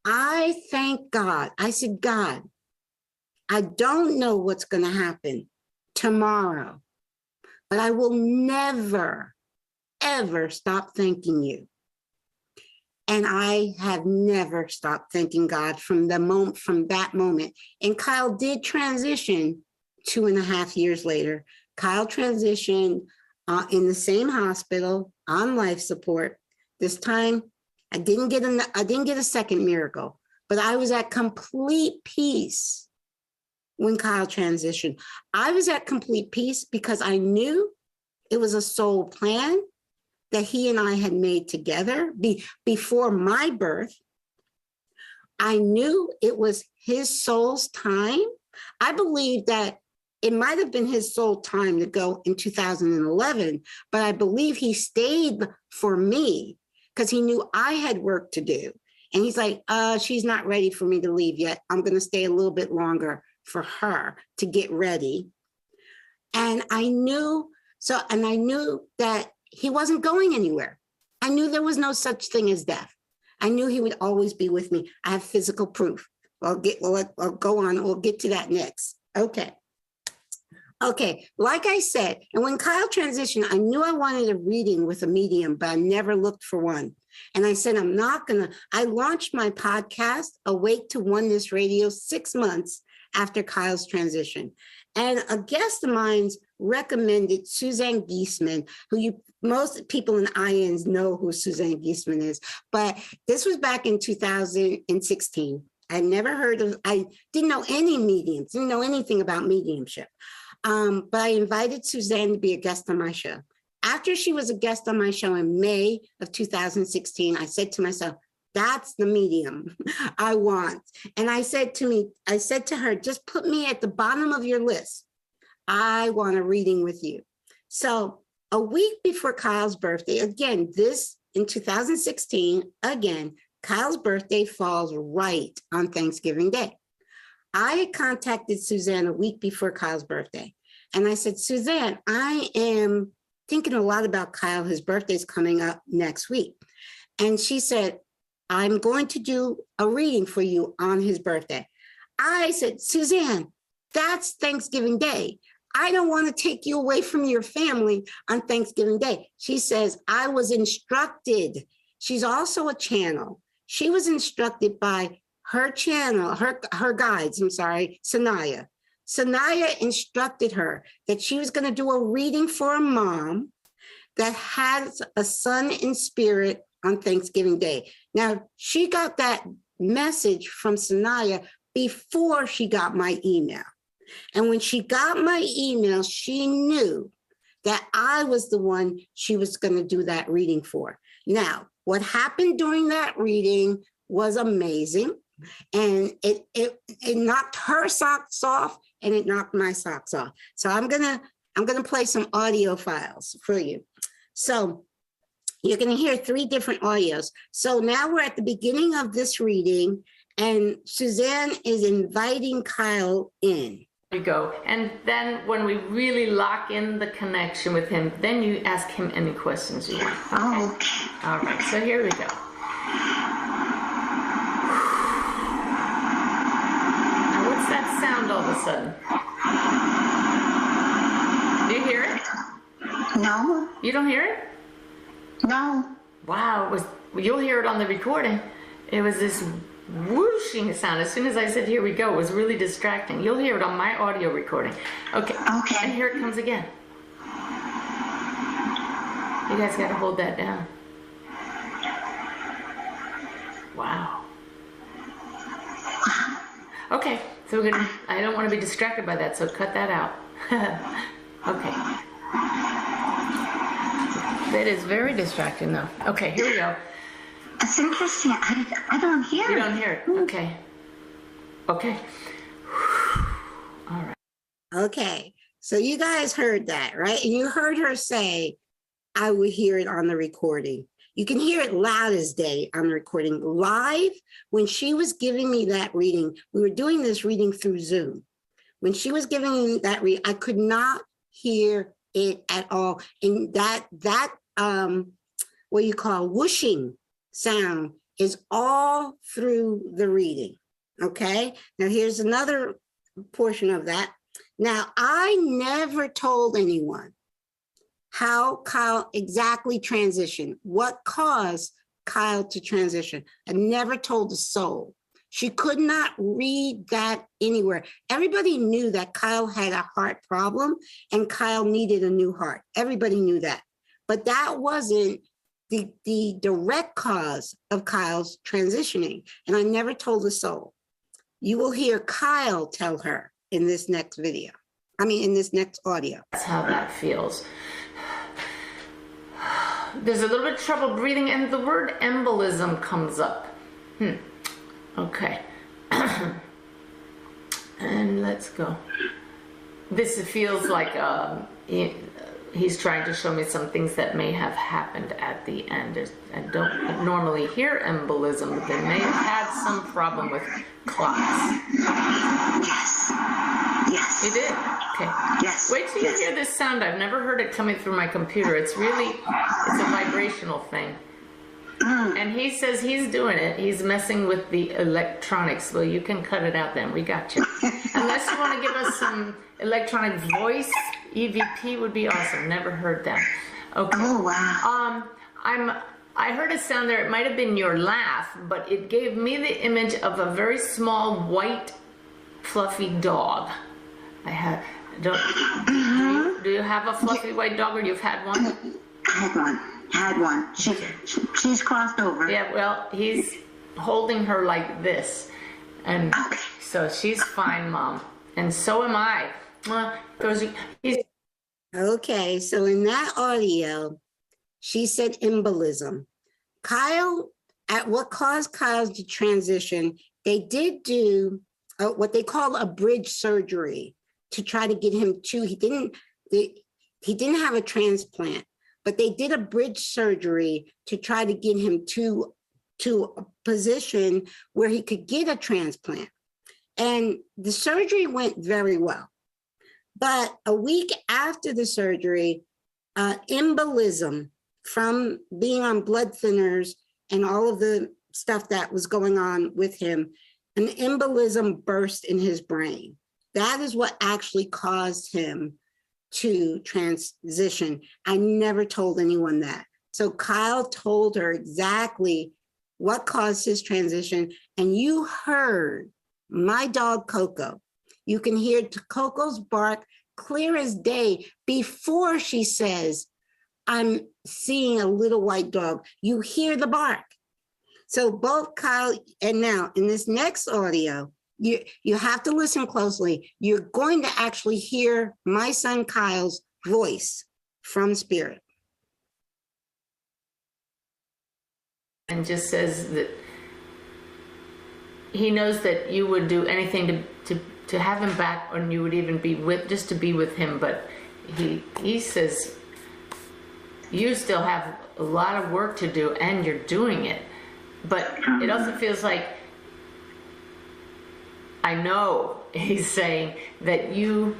Speaker 2: I thank God. I said, God, I don't know what's going to happen tomorrow, but I will never, ever stop thanking you. And I have never stopped thanking God from that moment. And Kyle did transition 2.5 years later. Kyle transitioned in the same hospital on life support. This time, I didn't get a second miracle, but I was at complete peace when Kyle transitioned. I was at complete peace because I knew it was a soul plan that he and I had made together before my birth. I knew it was his soul's time. I believe that it might have been his sole time to go in 2011, but I believe he stayed for me because he knew I had work to do. And he's like, she's not ready for me to leave yet. I'm going to stay a little bit longer for her to get ready. And I knew that he wasn't going anywhere. I knew there was no such thing as death. I knew he would always be with me. I have physical proof. I'll go on. We'll get to that next. Okay, like I said, and when Kyle transitioned, I knew I wanted a reading with a medium, but I never looked for one. And I said, I launched my podcast, Awake to Oneness Radio, 6 months after Kyle's transition. And a guest of mine's recommended Suzanne Giesemann, who most people in IANDS know who Suzanne Giesemann is, but this was back in 2016. I didn't know any mediums, didn't know anything about mediumship. But I invited Suzanne to be a guest on my show. After she was a guest on my show in May of 2016, I said to myself, that's the medium I want. And I said to her, just put me at the bottom of your list. I want a reading with you. So a week before Kyle's birthday, again, this in 2016, again, Kyle's birthday falls right on Thanksgiving Day. I had contacted Suzanne a week before Kyle's birthday. And I said, Suzanne, I am thinking a lot about Kyle. His birthday's coming up next week. And she said, I'm going to do a reading for you on his birthday. I said, Suzanne, that's Thanksgiving Day. I don't want to take you away from your family on Thanksgiving Day. She says, I was instructed. She's also a channel. She was instructed by her channel, her guides, Sanaya. Sanaya instructed her that she was going to do a reading for a mom that has a son in spirit on Thanksgiving Day. Now, she got that message from Sanaya before she got my email. And when she got my email, she knew that I was the one she was going to do that reading for. Now, what happened during that reading was amazing. And it knocked her socks off and it knocked my socks off. So I'm gonna play some audio files for you. So you're gonna hear 3 different audios. So now we're at the beginning of this reading and Suzanne is inviting Kyle in.
Speaker 3: You go. And then when we really lock in the connection with him, then you ask him any questions you want. Okay?
Speaker 2: Oh,
Speaker 3: All right, so here we go. Now what's that sound all of a sudden? Do you hear it?
Speaker 4: No.
Speaker 3: You don't hear it?
Speaker 4: No.
Speaker 3: Wow, you'll hear it on the recording. It was this whooshing sound. As soon as I said, here we go, it was really distracting. You'll hear it on my audio recording. Okay.
Speaker 4: Okay.
Speaker 3: And here it comes again. You guys got to hold that down. Wow. Okay, so we're gonna, I don't want to be distracted by that, so cut that out. Okay. That is very distracting though. Okay, here we go.
Speaker 4: It's interesting. I don't hear it.
Speaker 3: You don't hear it? Okay. Okay. All right.
Speaker 2: Okay, so you guys heard that, right? And you heard her say, I would hear it on the recording. You can hear it loud as day on the recording. Live, when she was giving me that reading, we were doing this reading through Zoom. When she was giving me that reading, I could not hear it at all. And that what you call whooshing sound is all through the reading, okay? Now here's another portion of that. Now, I never told anyone how Kyle exactly transitioned, what caused Kyle to transition. I never told a soul. She could not read that anywhere. Everybody knew that Kyle had a heart problem and Kyle needed a new heart. Everybody knew that. But that wasn't the direct cause of Kyle's transitioning. And I never told a soul. You will hear Kyle tell her in this next video. In this next audio.
Speaker 3: That's how that feels. There's a little bit of trouble breathing and the word embolism comes up. Okay. And let's go. this feels like he's trying to show me some things that may have happened at the end. I don't normally hear embolism, but they may have had some problem with clots.
Speaker 4: Yes. Yes.
Speaker 3: You did? Okay.
Speaker 4: Yes.
Speaker 3: Wait till you hear this sound. I've never heard it coming through my computer. It's a vibrational thing. And he says he's doing it. He's messing with the electronics. Well, you can cut it out then. We got you. Unless you want to give us some electronic voice, EVP would be awesome. Never heard that. Okay.
Speaker 4: Oh, wow.
Speaker 3: I heard a sound there. It might have been your laugh, but it gave me the image of a very small, white, fluffy dog. Do you have a fluffy white dog, or you've had one?
Speaker 4: Had one. She's crossed over.
Speaker 3: Yeah, well, he's holding her like this. And so she's fine, Mom. And so am I.
Speaker 2: Okay, so in that audio, she said embolism. Kyle, at what caused Kyle to transition, they did do what they call a bridge surgery to try to get him to, he didn't have a transplant, but they did a bridge surgery to try to get him to a position where he could get a transplant. And the surgery went very well. But a week after the surgery, embolism from being on blood thinners and all of the stuff that was going on with him, an embolism burst in his brain. That is what actually caused him to transition. I never told anyone that. So Kyle told her exactly what caused his transition. And you heard my dog, Coco. You can hear Coco's bark clear as day before she says, I'm seeing a little white dog. You hear the bark. So both Kyle and now in this next audio, you have to listen closely. You're going to actually hear my son Kyle's voice from spirit.
Speaker 3: And just says that he knows that you would do anything to have him back, and you would even be just to be with him. But he says you still have a lot of work to do, and you're doing it. But it also feels like, I know he's saying that you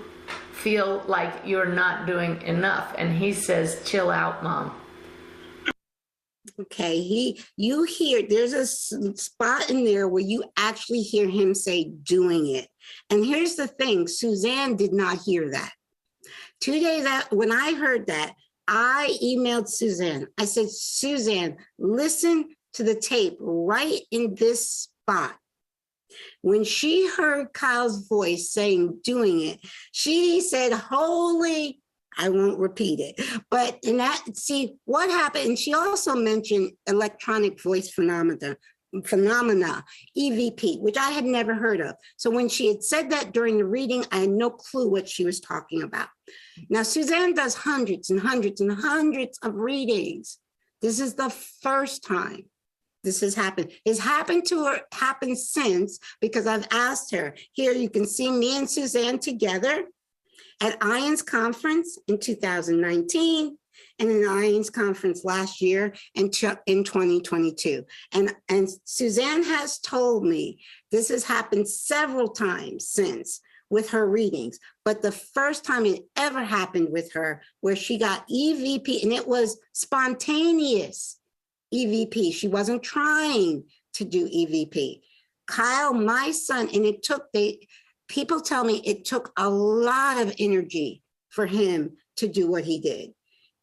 Speaker 3: feel like you're not doing enough. And he says, chill out, Mom.
Speaker 2: Okay, you hear, there's a spot in there where you actually hear him say doing it. And here's the thing, Suzanne did not hear that. 2 days out, when I heard that, I emailed Suzanne. I said, Suzanne, listen to the tape right in this spot. When she heard Kyle's voice saying doing it, she said, holy, I won't repeat it. But in that, see what happened. And she also mentioned electronic voice phenomena, EVP, which I had never heard of. So when she had said that during the reading, I had no clue what she was talking about. Now, Suzanne does hundreds and hundreds and hundreds of readings. This is the first time this has happened. It's happened to her, happened since, because I've asked her. Here you can see me and Suzanne together at IANDS conference in 2019 and an IANDS conference last year in 2022. And Suzanne has told me this has happened several times since with her readings, but the first time it ever happened with her where she got EVP, and it was spontaneous EVP. She wasn't trying to do EVP. Kyle, my son, and it took, people tell me it took a lot of energy for him to do what he did.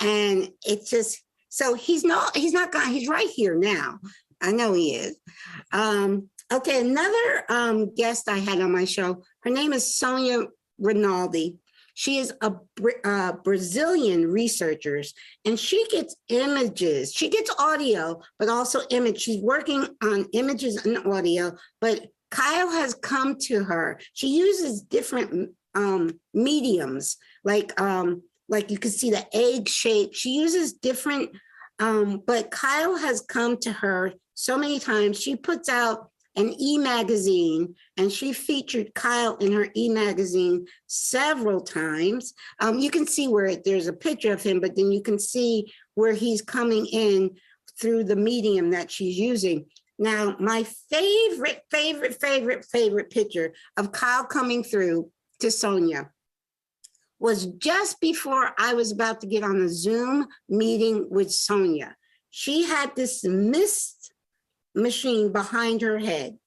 Speaker 2: And it's just, so he's not gone, he's right here now. I know he is. Okay, another guest I had on my show, her name is Sonia Rinaldi. She is a Brazilian researcher, and she gets images. She gets audio, but also image. She's working on images and audio, but Kyle has come to her. She uses different mediums, like you can see the egg shape. She uses different, but Kyle has come to her so many times. She puts out an e-magazine, and she featured Kyle in her e-magazine several times. You can see where there's a picture of him, but then you can see where he's coming in through the medium that she's using. Now, my favorite picture of Kyle coming through to Sonia was just before I was about to get on a Zoom meeting with Sonia. She had this mist machine behind her head,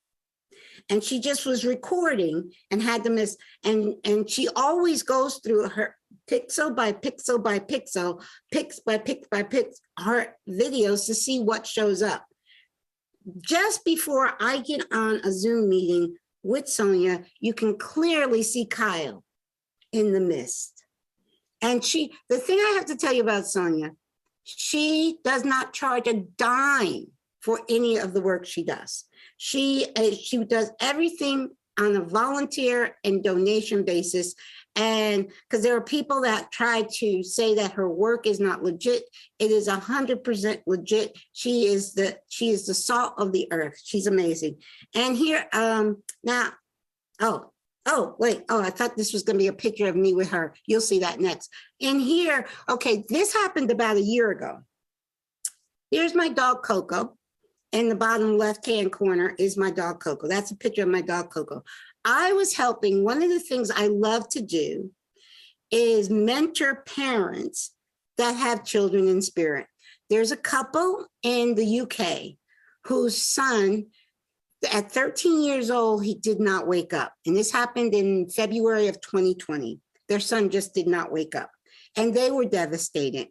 Speaker 2: and she just was recording and had the mist. And she always goes through her pixel by pixel by pixel, her videos to see what shows up. Just before I get on a Zoom meeting with Sonia, you can clearly see Kyle in the mist. And the thing I have to tell you about Sonia, she does not charge a dime for any of the work she does. She does everything on a volunteer and donation basis. And because there are people that try to say that her work is not legit, it is 100% legit. She is the salt of the earth. She's amazing. And here, now, I thought this was going to be a picture of me with her. You'll see that next. And here, okay, this happened about a year ago. Here's my dog, Coco. In the bottom left-hand corner is my dog, Coco. That's a picture of my dog, Coco. I was helping, one of the things I love to do is mentor parents that have children in spirit. There's a couple in the UK whose son, at 13 years old, he did not wake up. And this happened in February of 2020. Their son just did not wake up. And they were devastated.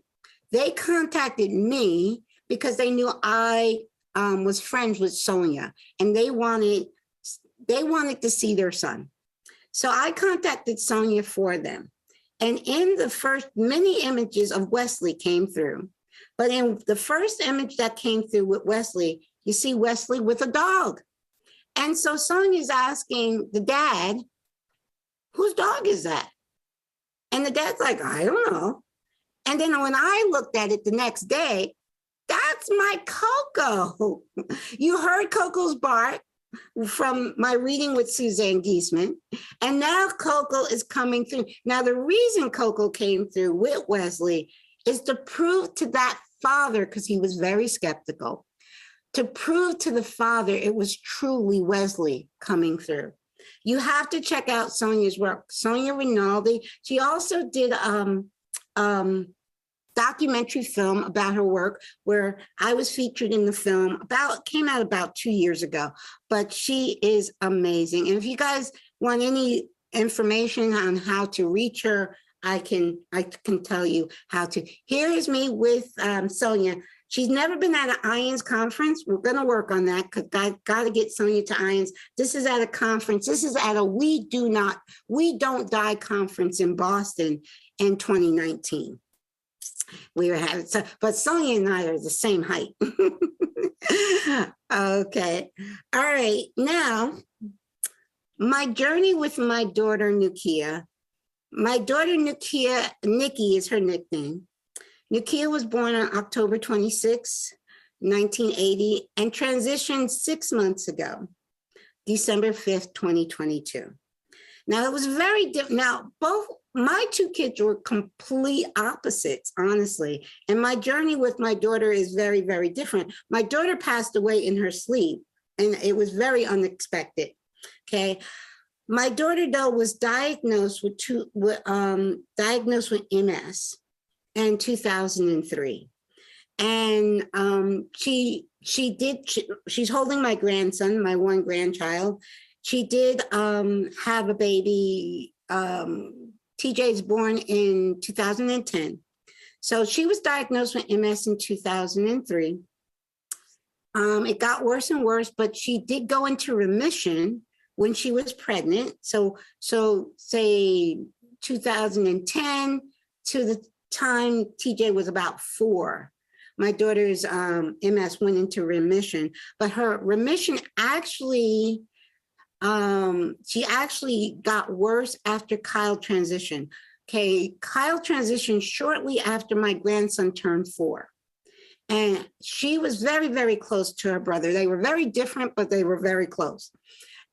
Speaker 2: They contacted me because they knew I was friends with Sonia, and they wanted to see their son. So I contacted Sonia for them. And in the first, many images of Wesley came through. But in the first image that came through with Wesley, you see Wesley with a dog. And so Sonia's asking the dad, whose dog is that? And the dad's like, I don't know. And then when I looked at it the next day, that's my Coco. You heard Coco's bark from my reading with Suzanne Giesman. And now Coco is coming through. Now, the reason Coco came through with Wesley is to prove to that father, because he was very skeptical, to prove to the father it was truly Wesley coming through. You have to check out Sonia's work. Sonia Rinaldi, she also did documentary film about her work, where I was featured in the film, came out about 2 years ago, but she is amazing. And if you guys want any information on how to reach her, I can tell you how to. Here is me with Sonia. She's never been at an IANDS conference. We're going to work on that, because got to get Sonia to IANDS. This is at a conference. This is at a We Don't Die conference in Boston in 2019. We were having, but Sonia and I are the same height. Okay. All right. Now, my journey with my daughter, Nukia. My daughter, Nukia, Nikki is her nickname. Nukia was born on October 26, 1980, and transitioned 6 months ago, December 5th, 2022. Now, it was very different. Now, both my two kids were complete opposites, honestly. And my journey with my daughter is very, very different. My daughter passed away in her sleep, and it was very unexpected. Okay. My daughter, though, was diagnosed with MS in 2003. And she's holding my grandson, my one grandchild. She did have a baby. TJ's born in 2010. So she was diagnosed with MS in 2003. It got worse and worse, but she did go into remission when she was pregnant. So say 2010 to the time TJ was about 4. My daughter's MS went into remission, but her remission actually, she actually got worse after Kyle transitioned. Okay, Kyle transitioned shortly after my grandson turned 4. And she was very, very close to her brother. They were very different, but they were very close.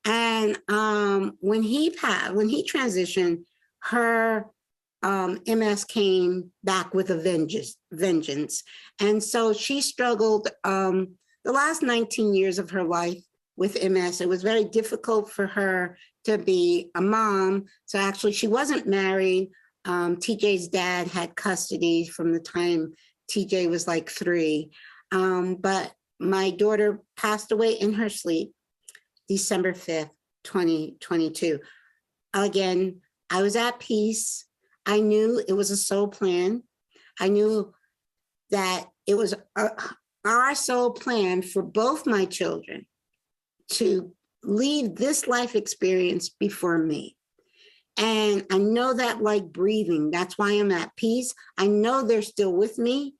Speaker 2: And when he transitioned, her MS came back with a vengeance. And so she struggled the last 19 years of her life with MS. It was very difficult for her to be a mom. So actually she wasn't married. TJ's dad had custody from the time TJ was like 3. But my daughter passed away in her sleep, December 5th, 2022. Again, I was at peace. I knew it was a soul plan. I knew that it was our soul plan for both my children to leave this life experience before me. And I know that like breathing. That's why I'm at peace. I know they're still with me.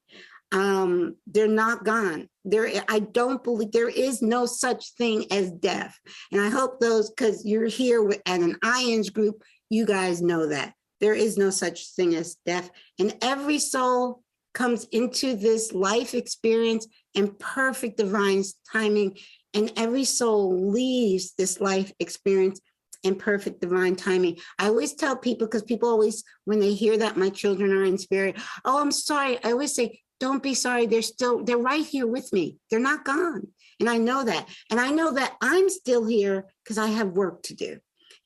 Speaker 2: They're not gone. I don't believe there is no such thing as death. And I hope those, because you're here at an IANDS group, you guys know that. There is no such thing as death. And every soul comes into this life experience in perfect divine timing. And every soul leaves this life experience in perfect divine timing. I always tell people, because people always, when they hear that my children are in spirit, oh, I'm sorry. I always say, don't be sorry. They're right here with me. They're not gone. And I know that. And I know that I'm still here because I have work to do.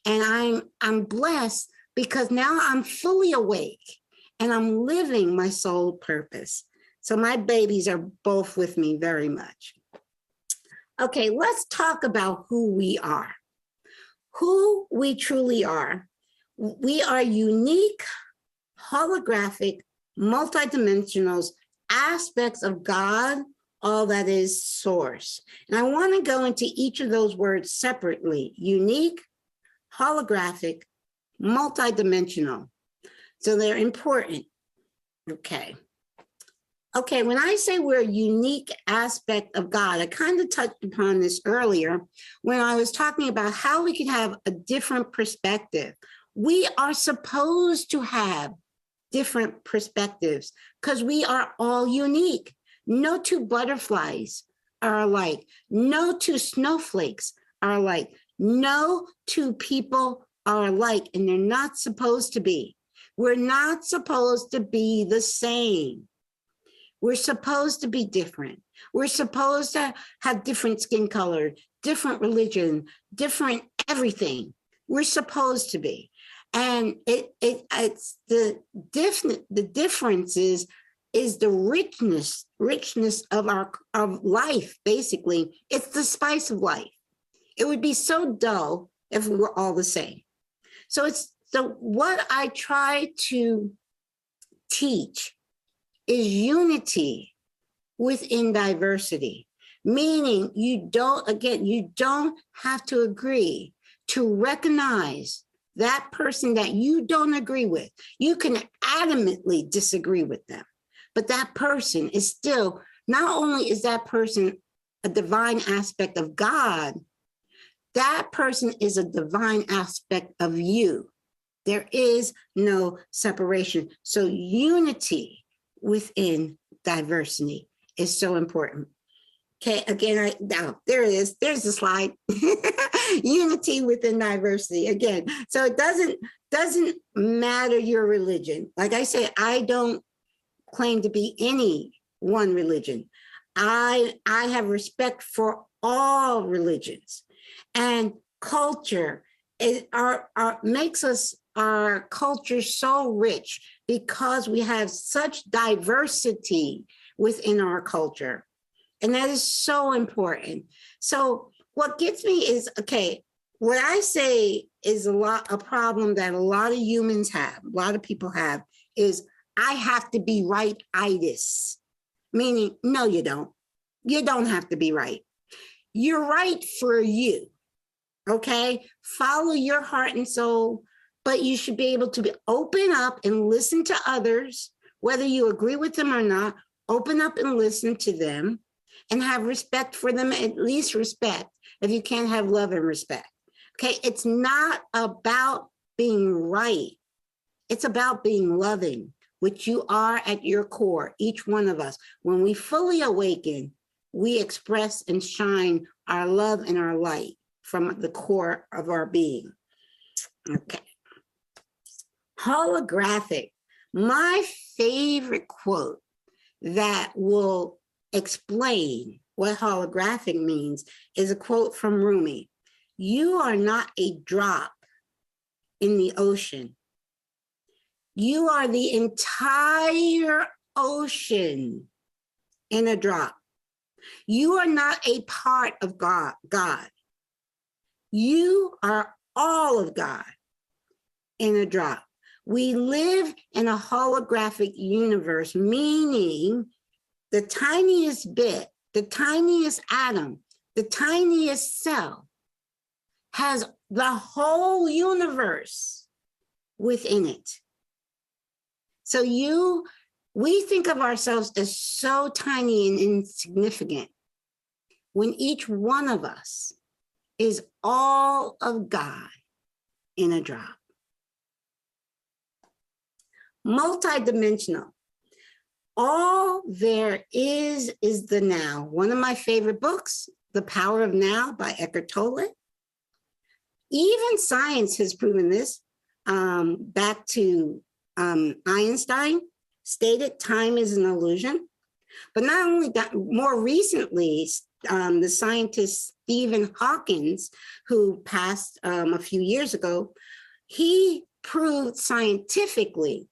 Speaker 2: And I'm blessed because now I'm fully awake and I'm living my soul purpose. So my babies are both with me very much. Okay, let's talk about who we are. Who we truly are. We are unique, holographic, multidimensional aspects of God, all that is source. And I want to go into each of those words separately: unique, holographic, multidimensional. So they're important. Okay. Okay, when I say we're a unique aspect of God, I kind of touched upon this earlier when I was talking about how we could have a different perspective. We are supposed to have different perspectives because we are all unique. No two butterflies are alike. No two snowflakes are alike. No two people are alike, and they're not supposed to be. We're not supposed to be the same. We're supposed to be different. We're supposed to have different skin color, different religion, different everything. We're supposed to be. And it's the difference is the richness of life, basically. It's the spice of life. It would be so dull if we were all the same. So what I try to teach is unity within diversity, meaning you don't have to agree to recognize that person that you don't agree with. You can adamantly disagree with them, but that person is still, not only is that person a divine aspect of God, that person is a divine aspect of you. There is no separation. So unity within diversity is so important. Okay, again, there it is. There's the slide. Unity within diversity. Again, so it doesn't matter your religion. Like I say, I don't claim to be any one religion. I have respect for all religions, and culture makes our culture so rich because we have such diversity within our culture. And that is so important. So what gets me is, okay, what I say is a problem that a lot of humans have, a lot of people have, is I have to be right-itis. Meaning, no, you don't. You don't have to be right. You're right for you, okay? Follow your heart and soul, but you should be able to open up and listen to others, whether you agree with them or not. Open up and listen to them and have respect for them, at least respect, if you can't have love and respect. Okay, it's not about being right. It's about being loving which you are at your core, each one of us. When we fully awaken, we express and shine our love and our light from the core of our being. Okay. Holographic. My favorite quote that will explain what holographic means is a quote from Rumi. You are not a drop in the ocean. You are the entire ocean in a drop. You are not a part of God. You are all of God in a drop. We live in a holographic universe, meaning the tiniest bit, the tiniest atom, the tiniest cell has the whole universe within it. So we think of ourselves as so tiny and insignificant when each one of us is all of God in a drop. Multidimensional. All there is the now. One of my favorite books, The Power of Now by Eckhart Tolle. Even science has proven this. Back to Einstein stated time is an illusion. But not only that, more recently, the scientist Stephen Hawking, who passed a few years ago, he proved scientifically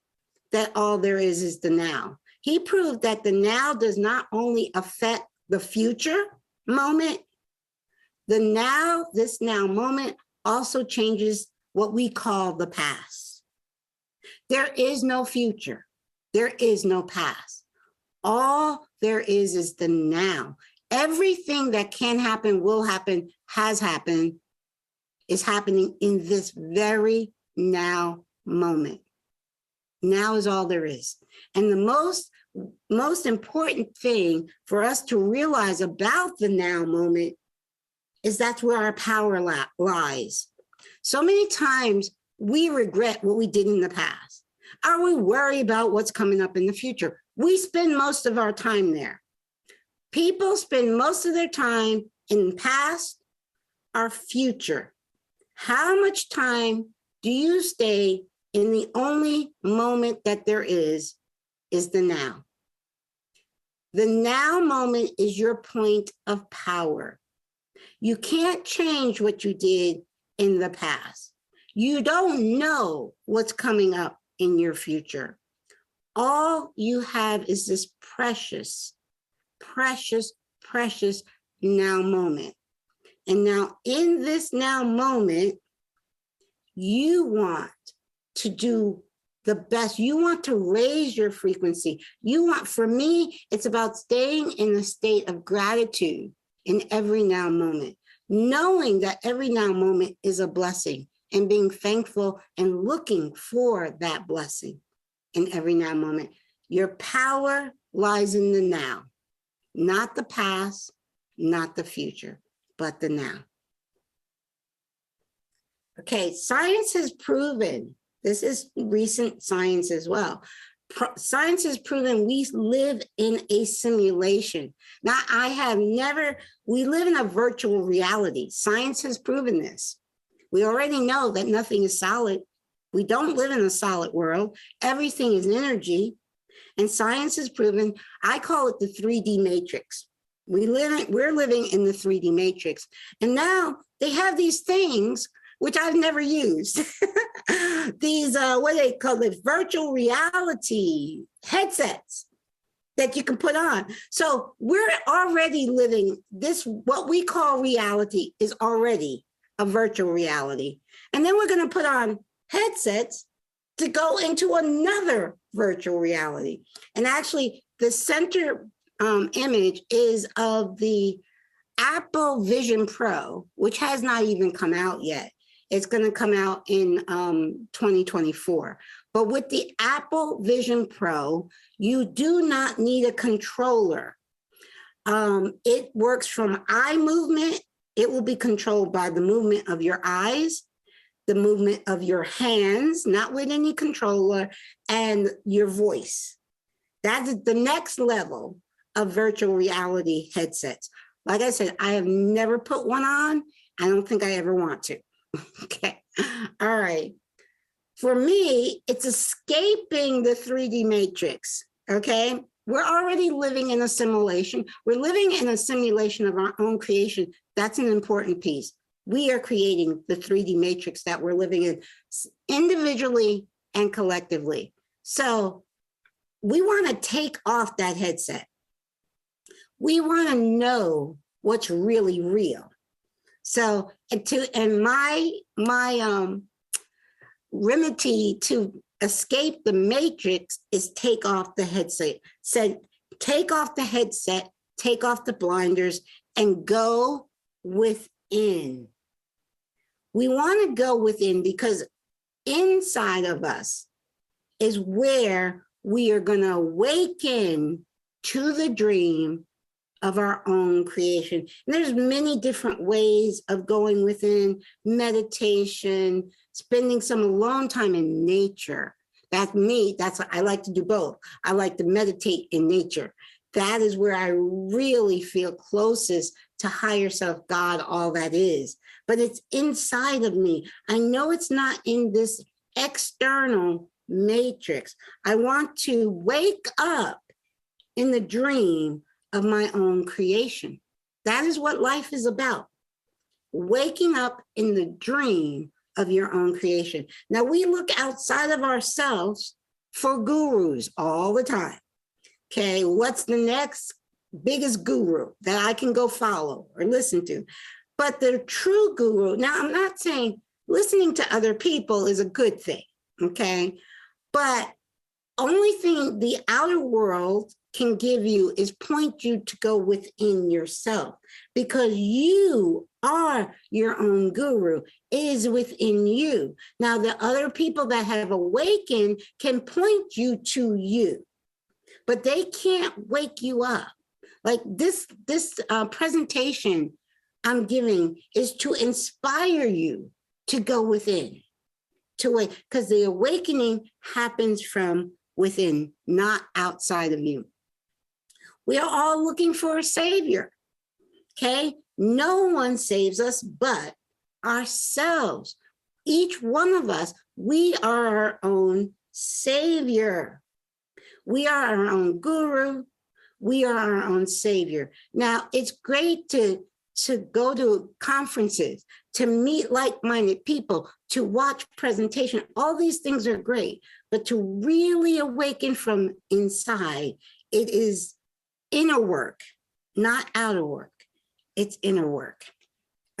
Speaker 2: that all there is the now. He proved that the now does not only affect the future moment, this now moment also changes what we call the past. There is no future. There is no past. All there is the now. Everything that can happen, will happen, has happened, is happening in this very now moment. Now is all there is. And the most important thing for us to realize about the now moment is that's where our power lies. So many times we regret what we did in the past. Or we worry about what's coming up in the future. We spend most of our time there. People spend most of their time in the past or future. How much time do you stay in the only moment that there is the now? The now moment is your point of power. You can't change what you did in the past. You don't know what's coming up in your future. All you have is this precious, precious, precious now moment. And now in this now moment, you want to do the best. You want to raise your frequency. For me, it's about staying in a state of gratitude in every now moment, knowing that every now moment is a blessing and being thankful and looking for that blessing in every now moment. Your power lies in the now, not the past, not the future, but the now. Okay, science has proven, this is recent science as well. Science has proven we live in a simulation. Now, we live in a virtual reality. Science has proven this. We already know that nothing is solid. We don't live in a solid world. Everything is energy. And science has proven, I call it the 3D matrix. We're living in the 3D matrix. And now they have these things which I've never used. These, what they call it, virtual reality headsets that you can put on. So we're already living this, what we call reality is already a virtual reality. And then we're going to put on headsets to go into another virtual reality. And actually, the center image is of the Apple Vision Pro, which has not even come out yet. It's going to come out in 2024. But with the Apple Vision Pro, you do not need a controller. It works from eye movement. It will be controlled by the movement of your eyes. the movement of your hands, not with any controller, and your voice. That is the next level of virtual reality headsets. Like I said, I have never put one on. I don't think I ever want to. Okay. All right. For me, it's escaping the 3D matrix. Okay. We're already living in a simulation. We're living in a simulation of our own creation. That's an important piece. We are creating the 3D matrix that we're living in individually and collectively. So we want to take off that headset. We want to know what's really real. So, and my remedy to escape the matrix is take off the headset. Said, take off the headset, take off the blinders, and go within. We want to go within because inside of us is where we are going to awaken to the dream of our own creation. And there's many different ways of going within: meditation, spending some alone time in nature. That's me. That's what I like to do both. I like to meditate in nature. That is where I really feel closest to higher self, God, all that is. But it's inside of me. I know it's not in this external matrix. I want to wake up in the dream of my own creation. That is what life is about. Waking up in the dream of your own creation. Now, we look outside of ourselves for gurus all the time. Okay, what's the next biggest guru that I can go follow or listen to? But the true guru, now I'm not saying listening to other people is a good thing, okay? But only thing the outer world can give you is point you to go within yourself, because you are your own guru. It is within you. Now, the other people that have awakened can point you to you, but they can't wake you up. Like this presentation I'm giving is to inspire you to go within, to wake, because the awakening happens from within, not outside of you. We are all looking for a savior, okay? No one saves us but ourselves. Each one of us, we are our own savior. We are our own guru. We are our own savior. Now, it's great to go to conferences, to meet like-minded people, to watch presentation. All these things are great, but to really awaken from inside, it is inner work, not outer work. It's inner work.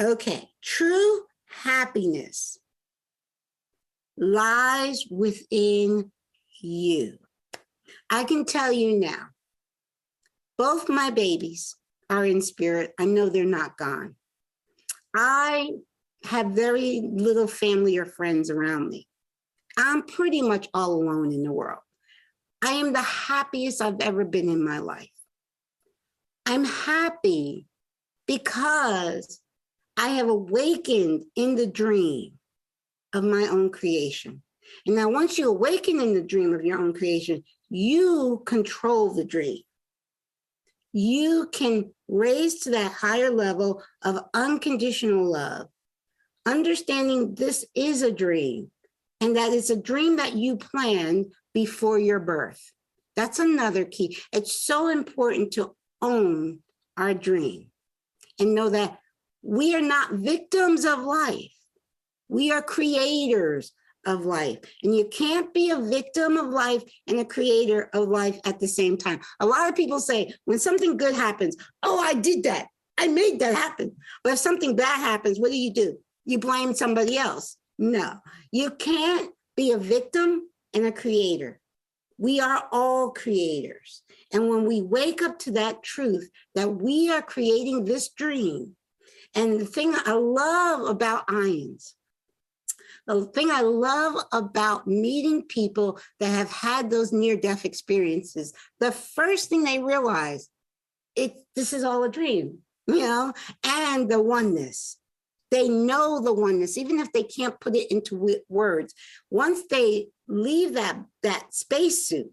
Speaker 2: Okay, true happiness lies within you. I can tell you now, both my babies are in spirit. I know they're not gone. I have very little family or friends around me. I'm pretty much all alone in the world. I am the happiest I've ever been in my life. I'm happy because I have awakened in the dream of my own creation. And now once you awaken in the dream of your own creation, you control the dream. You can raise to that higher level of unconditional love, understanding this is a dream and that it's a dream that you planned before your birth. That's another key. It's so important to own our dream and know that we are not victims of life. We are creators of life. And you can't be a victim of life and a creator of life at the same time. A lot of people say when something good happens, oh, I did that. I made that happen. But if something bad happens, what do? You blame somebody else. No, you can't be a victim and a creator. We are all creators. And when we wake up to that truth that we are creating this dream, and the thing I love about IANDS, the thing I love about meeting people that have had those near-death experiences, the first thing they realize, this is all a dream, and the oneness. They know the oneness, even if they can't put it into words. Once they leave that spacesuit,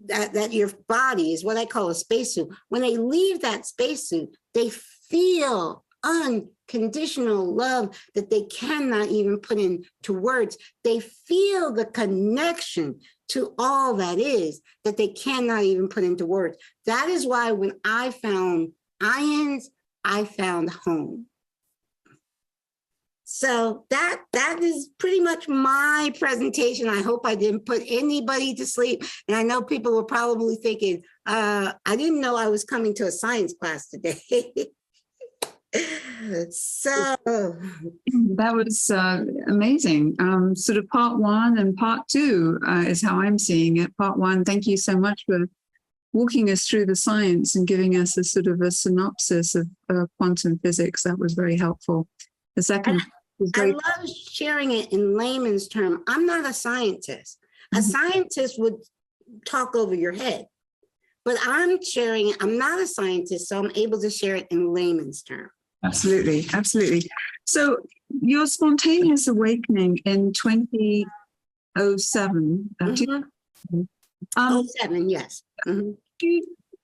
Speaker 2: that your body is what I call a spacesuit. When they leave that spacesuit, they feel unconditional love that they cannot even put into words. They feel the connection to all that is that they cannot even put into words. That is why when I found IANDS, I found home. So that is pretty much my presentation. I hope I didn't put anybody to sleep. And I know people were probably thinking, I didn't know I was coming to a science class today. So
Speaker 1: that was amazing. Sort of part one and part two is how I'm seeing it. Part one, thank you so much for walking us through the science and giving us a sort of a synopsis of quantum physics. That was very helpful. The second was
Speaker 2: I
Speaker 1: very
Speaker 2: love sharing it in layman's term. I'm not a scientist. A scientist would talk over your head, but I'm sharing it. I'm not a scientist, so I'm able to share it in layman's term.
Speaker 1: Absolutely, absolutely. So your spontaneous awakening in 2007.
Speaker 2: 07, yes. Mhm.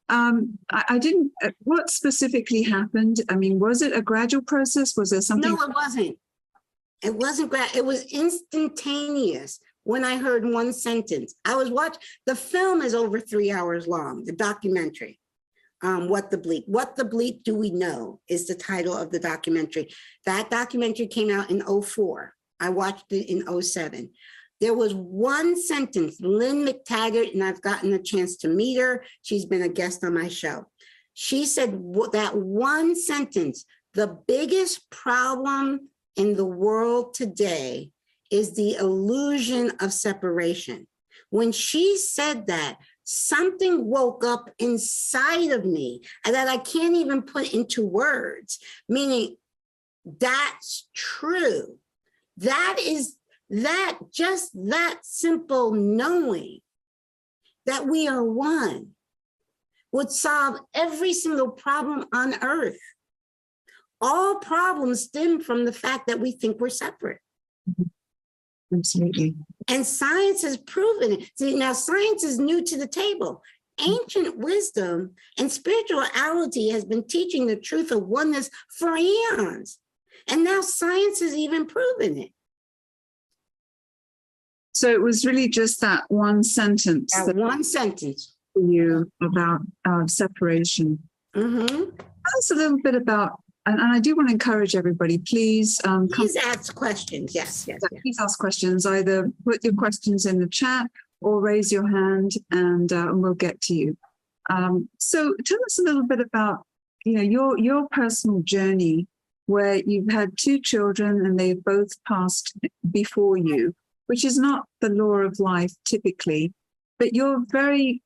Speaker 1: I didn't. What specifically happened? I mean, was it a gradual process? Was there something?
Speaker 2: No, it wasn't. It wasn't. It was instantaneous. When I heard one sentence, I was watching. The film is over 3 hours long. The documentary. What the bleep do we know is the title of the documentary. That documentary came out in 04. I watched it in 07. There was one sentence, Lynn McTaggart, and I've gotten a chance to meet her. She's been a guest on my show. She said that one sentence, the biggest problem in the world today is the illusion of separation. When she said that, something woke up inside of me that I can't even put into words, meaning that's true. That just that simple knowing that we are one would solve every single problem on earth. All problems stem from the fact that we think we're separate.
Speaker 1: Absolutely.
Speaker 2: And science has proven it. See, now science is new to the table. Ancient wisdom and spirituality has been teaching the truth of oneness for eons. And now science has even proven it.
Speaker 1: So it was really just that one sentence.
Speaker 2: That one sentence.
Speaker 1: For you about separation.
Speaker 2: Mm-hmm.
Speaker 1: Tell us a little bit about, and I do want to encourage everybody, please.
Speaker 2: Please ask questions. Yes.
Speaker 1: Please ask questions. Either put your questions in the chat or raise your hand, and we'll get to you. So tell us a little bit about, your personal journey, where you've had 2 children and they've both passed before you, which is not the law of life typically, but you're very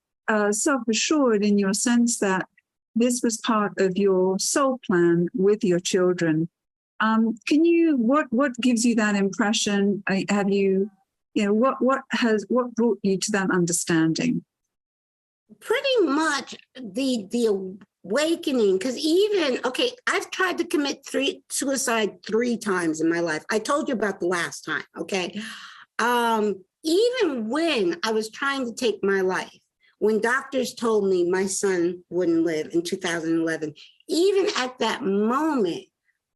Speaker 1: self-assured in your sense that this was part of your soul plan with your children. Can you, what gives you that impression? Have you, what brought you to that understanding?
Speaker 2: Pretty much the awakening, because I've tried to commit suicide 3 times in my life. I told you about the last time, okay? Even when I was trying to take my life, when doctors told me my son wouldn't live in 2011, even at that moment,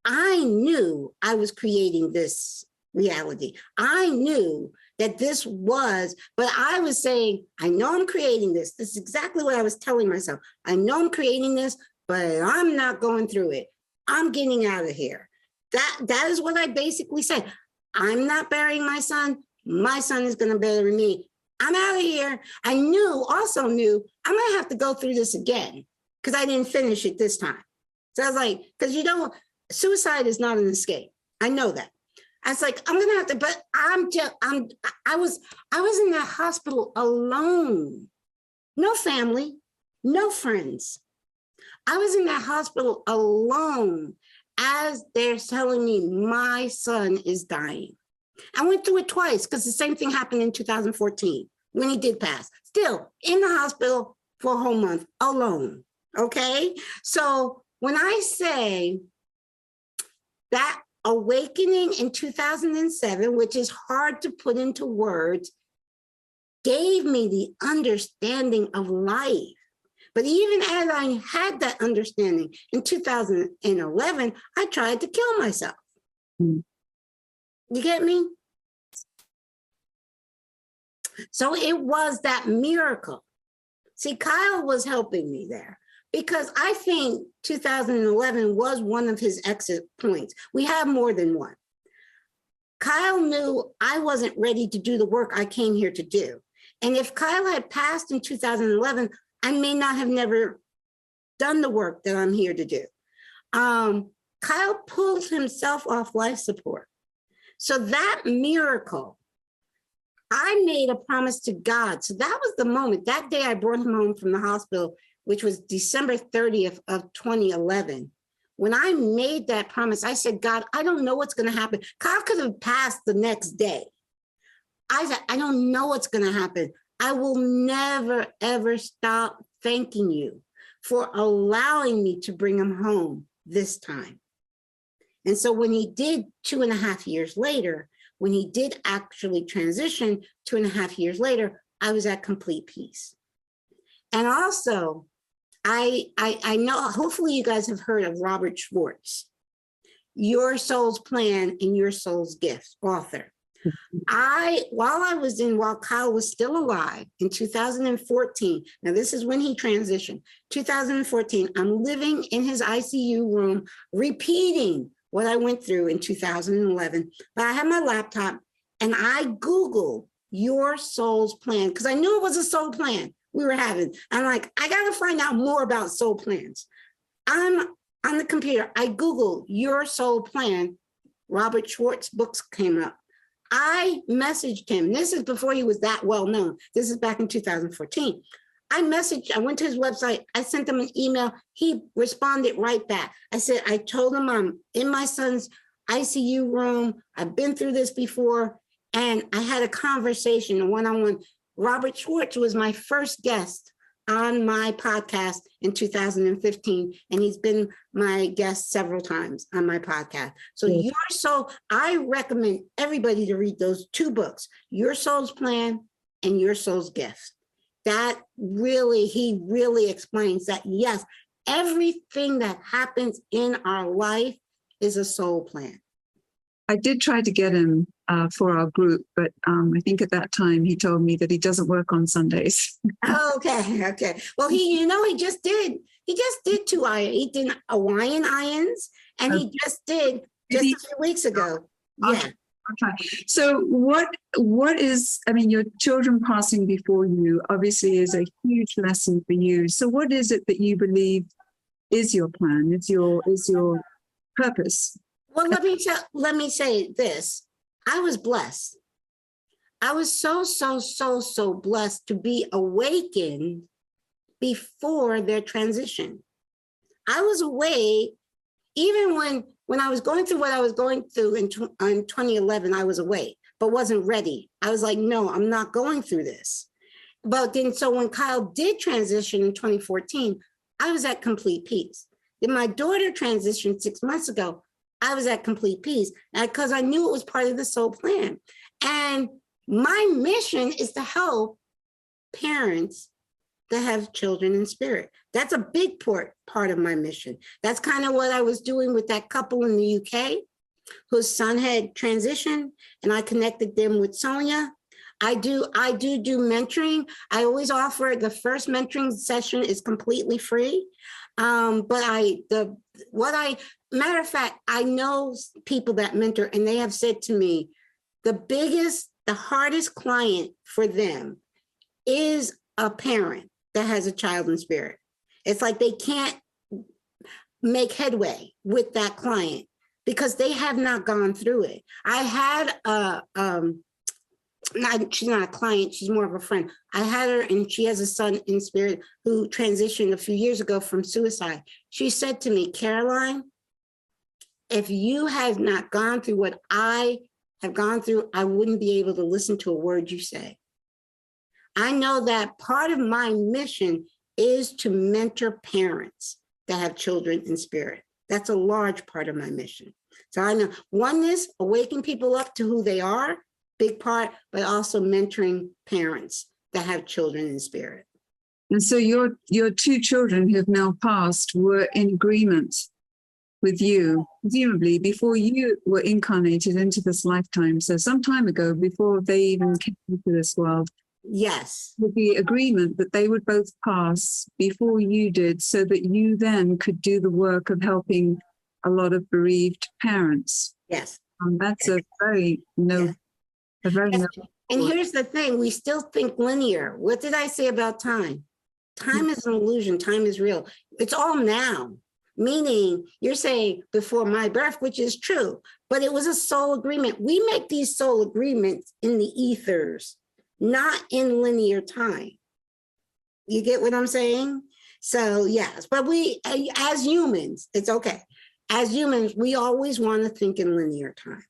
Speaker 2: I knew I was creating this reality. I knew that this was, but I was saying, I know I'm creating this. This is exactly what I was telling myself. I know I'm creating this, but I'm not going through it. I'm getting out of here. That is what I basically said. I'm not burying my son. My son is going to bury me. I'm out of here. I also knew I'm going to have to go through this again because I didn't finish it this time. So I was like, because suicide is not an escape. I know that. I was like, I'm going to have to, but I was in that hospital alone. No family, no friends. I was in that hospital alone as they're telling me my son is dying. I went through it twice because the same thing happened in 2014 when he did pass. Still in the hospital for a whole month alone. Okay. So when I say that awakening in 2007, which is hard to put into words, gave me the understanding of life. But even as I had that understanding in 2011, I tried to kill myself. You get me? So it was that miracle. See, Kyle was helping me there because I think 2011 was one of his exit points. We have more than one. Kyle knew I wasn't ready to do the work I came here to do. And if Kyle had passed in 2011, I may not have never done the work that I'm here to do. Kyle pulled himself off life support. So that miracle, I made a promise to God. So that was the moment. That day I brought him home from the hospital, which was December 30th of 2011. When I made that promise, I said, God, I don't know what's going to happen. Kyle could have passed the next day. I said, I don't know what's going to happen. I will never, ever stop thanking you for allowing me to bring him home this time. And so when he did 2.5 years later, when he did actually transition 2.5 years later, I was at complete peace. And also, I know, hopefully you guys have heard of Robert Schwartz, Your Soul's Plan and Your Soul's Gift, author. While Kyle was still alive in 2014, now this is when he transitioned, 2014, I'm living in his ICU room, repeating what I went through in 2011, but I had my laptop and I Googled Your Soul's Plan because I knew it was a soul plan we were having. I'm like, I got to find out more about soul plans. I'm on the computer. I Googled Your Soul Plan. Robert Schwartz books came up. I messaged him. This is before he was that well known. This is back in 2014. I went to his website. I sent him an email. He responded right back. I said, I told him I'm in my son's ICU room. I've been through this before. And I had a conversation, a one-on-one. Robert Schwartz was my first guest on my podcast in 2015. And he's been my guest several times on my podcast. So Your Soul, I recommend everybody to read those two books, Your Soul's Plan and Your Soul's Gift. That really, he really explains that, yes, everything that happens in our life is a soul plan.
Speaker 1: I did try to get him for our group, but I think at that time he told me that he doesn't work on Sundays.
Speaker 2: Okay. Well, he just did 2 IANDS. He did Hawaiian IANDS, and he just did a few weeks ago. Yeah.
Speaker 1: Okay. So what is, I mean, your children passing before you obviously is a huge lesson for you. So what is it that you believe is your plan, is your purpose?
Speaker 2: Well, let me say this. I was blessed. I was so blessed to be awakened before their transition. I was awake even when I was going through what I was going through in 2011, I was awake, but wasn't ready. I was like, no, I'm not going through this. But then, so when Kyle did transition in 2014, I was at complete peace. Then my daughter transitioned 6 months ago. I was at complete peace because I knew it was part of the soul plan. And my mission is to help parents that have children in spirit. That's a big part of my mission. That's kind of what I was doing with that couple in the UK whose son had transitioned, and I connected them with Sonia. I do mentoring. I always offer the first mentoring session is completely free. Matter of fact, I know people that mentor, and they have said to me, the hardest client for them is a parent that has a child in spirit. It's like they can't make headway with that client because they have not gone through it. I had she's not a client, she's more of a friend. I had her, and she has a son in spirit who transitioned a few years ago from suicide. She said to me, Caroline, if you have not gone through what I have gone through, I wouldn't be able to listen to a word you say. I know that part of my mission is to mentor parents that have children in spirit. That's a large part of my mission. So I know oneness, awakening people up to who they are, big part, but also mentoring parents that have children in spirit.
Speaker 1: And so your two children who have now passed were in agreement with you, presumably before you were incarnated into this lifetime. So some time ago, before they even came into this world,
Speaker 2: Yes.
Speaker 1: with the agreement that they would both pass before you did, so that you then could do the work of helping a lot of bereaved parents.
Speaker 2: Yes.
Speaker 1: That's a very
Speaker 2: Yes.
Speaker 1: noble.
Speaker 2: And here's the thing, we still think linear. What did I say about time? Time is an illusion, time is real. It's all now, meaning you're saying before my birth, which is true, but it was a soul agreement. We make these soul agreements in the ethers, not in linear time. You get what I'm saying? So yes, but we, as humans, it's okay. As humans, we always want to think in linear time.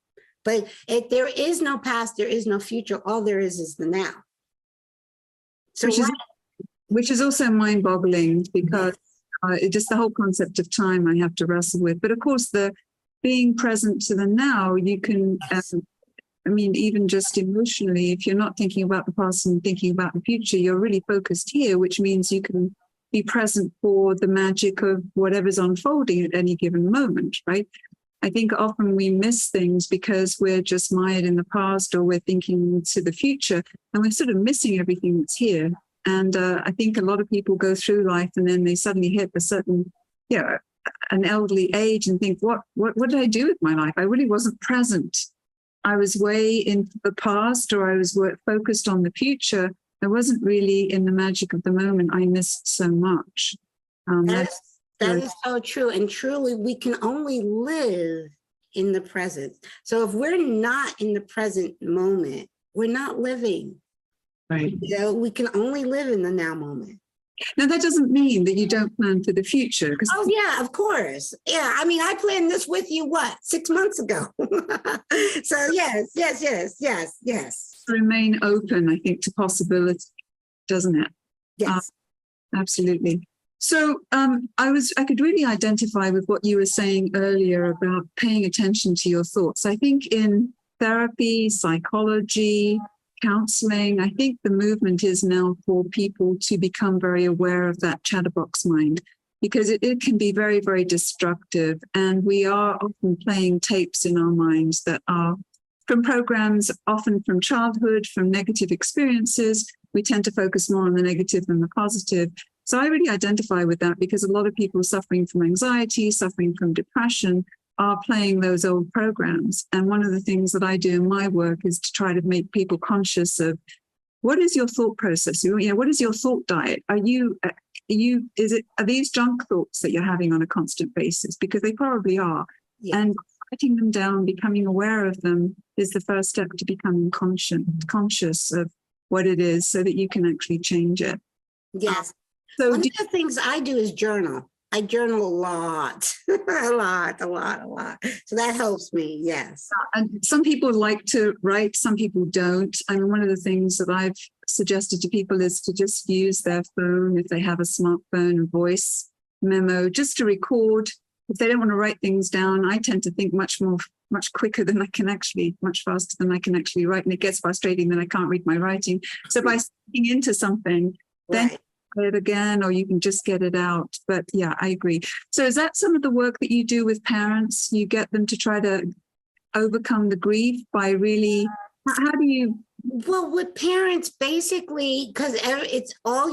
Speaker 2: But if there is no past, there is no future. All there is the now. So
Speaker 1: Which is also mind-boggling, because it's just the whole concept of time I have to wrestle with. But of course, the being present to the now, you can, I mean, even just emotionally, if you're not thinking about the past and thinking about the future, you're really focused here, which means you can be present for the magic of whatever's unfolding at any given moment, right? I think often we miss things because we're just mired in the past, or we're thinking to the future, and we're sort of missing everything that's here. And I think a lot of people go through life and then they suddenly hit a certain, an elderly age and think, what did I do with my life? I really wasn't present. I was way in the past, or I was focused on the future. I wasn't really in the magic of the moment. I missed so much.
Speaker 2: that is so true. And truly, we can only live in the present. So if we're not in the present moment, we're not living.
Speaker 1: Right.
Speaker 2: We can only live in the now moment.
Speaker 1: Now, that doesn't mean that you don't plan for the future.
Speaker 2: Oh, yeah, of course. Yeah, I mean, I planned this with you, 6 months ago? So yes.
Speaker 1: Remain open, I think, to possibility, doesn't it?
Speaker 2: Yes.
Speaker 1: Absolutely. So I could really identify with what you were saying earlier about paying attention to your thoughts. I think in therapy, psychology, counseling, I think the movement is now for people to become very aware of that chatterbox mind, because it can be very, very destructive. And we are often playing tapes in our minds that are from programs, often from childhood, from negative experiences. We tend to focus more on the negative than the positive. So I really identify with that, because a lot of people suffering from anxiety, suffering from depression, are playing those old programs. And one of the things that I do in my work is to try to make people conscious of, what is your thought process? What is your thought diet? Are these junk thoughts that you're having on a constant basis? Because they probably are. Yeah. And writing them down, becoming aware of them, is the first step to becoming conscious of what it is, so that you can actually change it.
Speaker 2: Yes.
Speaker 1: So
Speaker 2: one of the things I do is journal. I journal a lot, a lot. So that helps me, yes.
Speaker 1: And some people like to write, some people don't. I mean, one of the things that I've suggested to people is to just use their phone, if they have a smartphone, voice memo, just to record. If they don't want to write things down, I tend to think much quicker than I can actually, much faster than I can actually write. And it gets frustrating that I can't read my writing. So by speaking into something, then it again, or you can just get it out. But yeah, I agree. So is that some of the work that you do with parents? You get them to try to overcome the grief by really, how do you?
Speaker 2: Well, with parents, basically, because it's all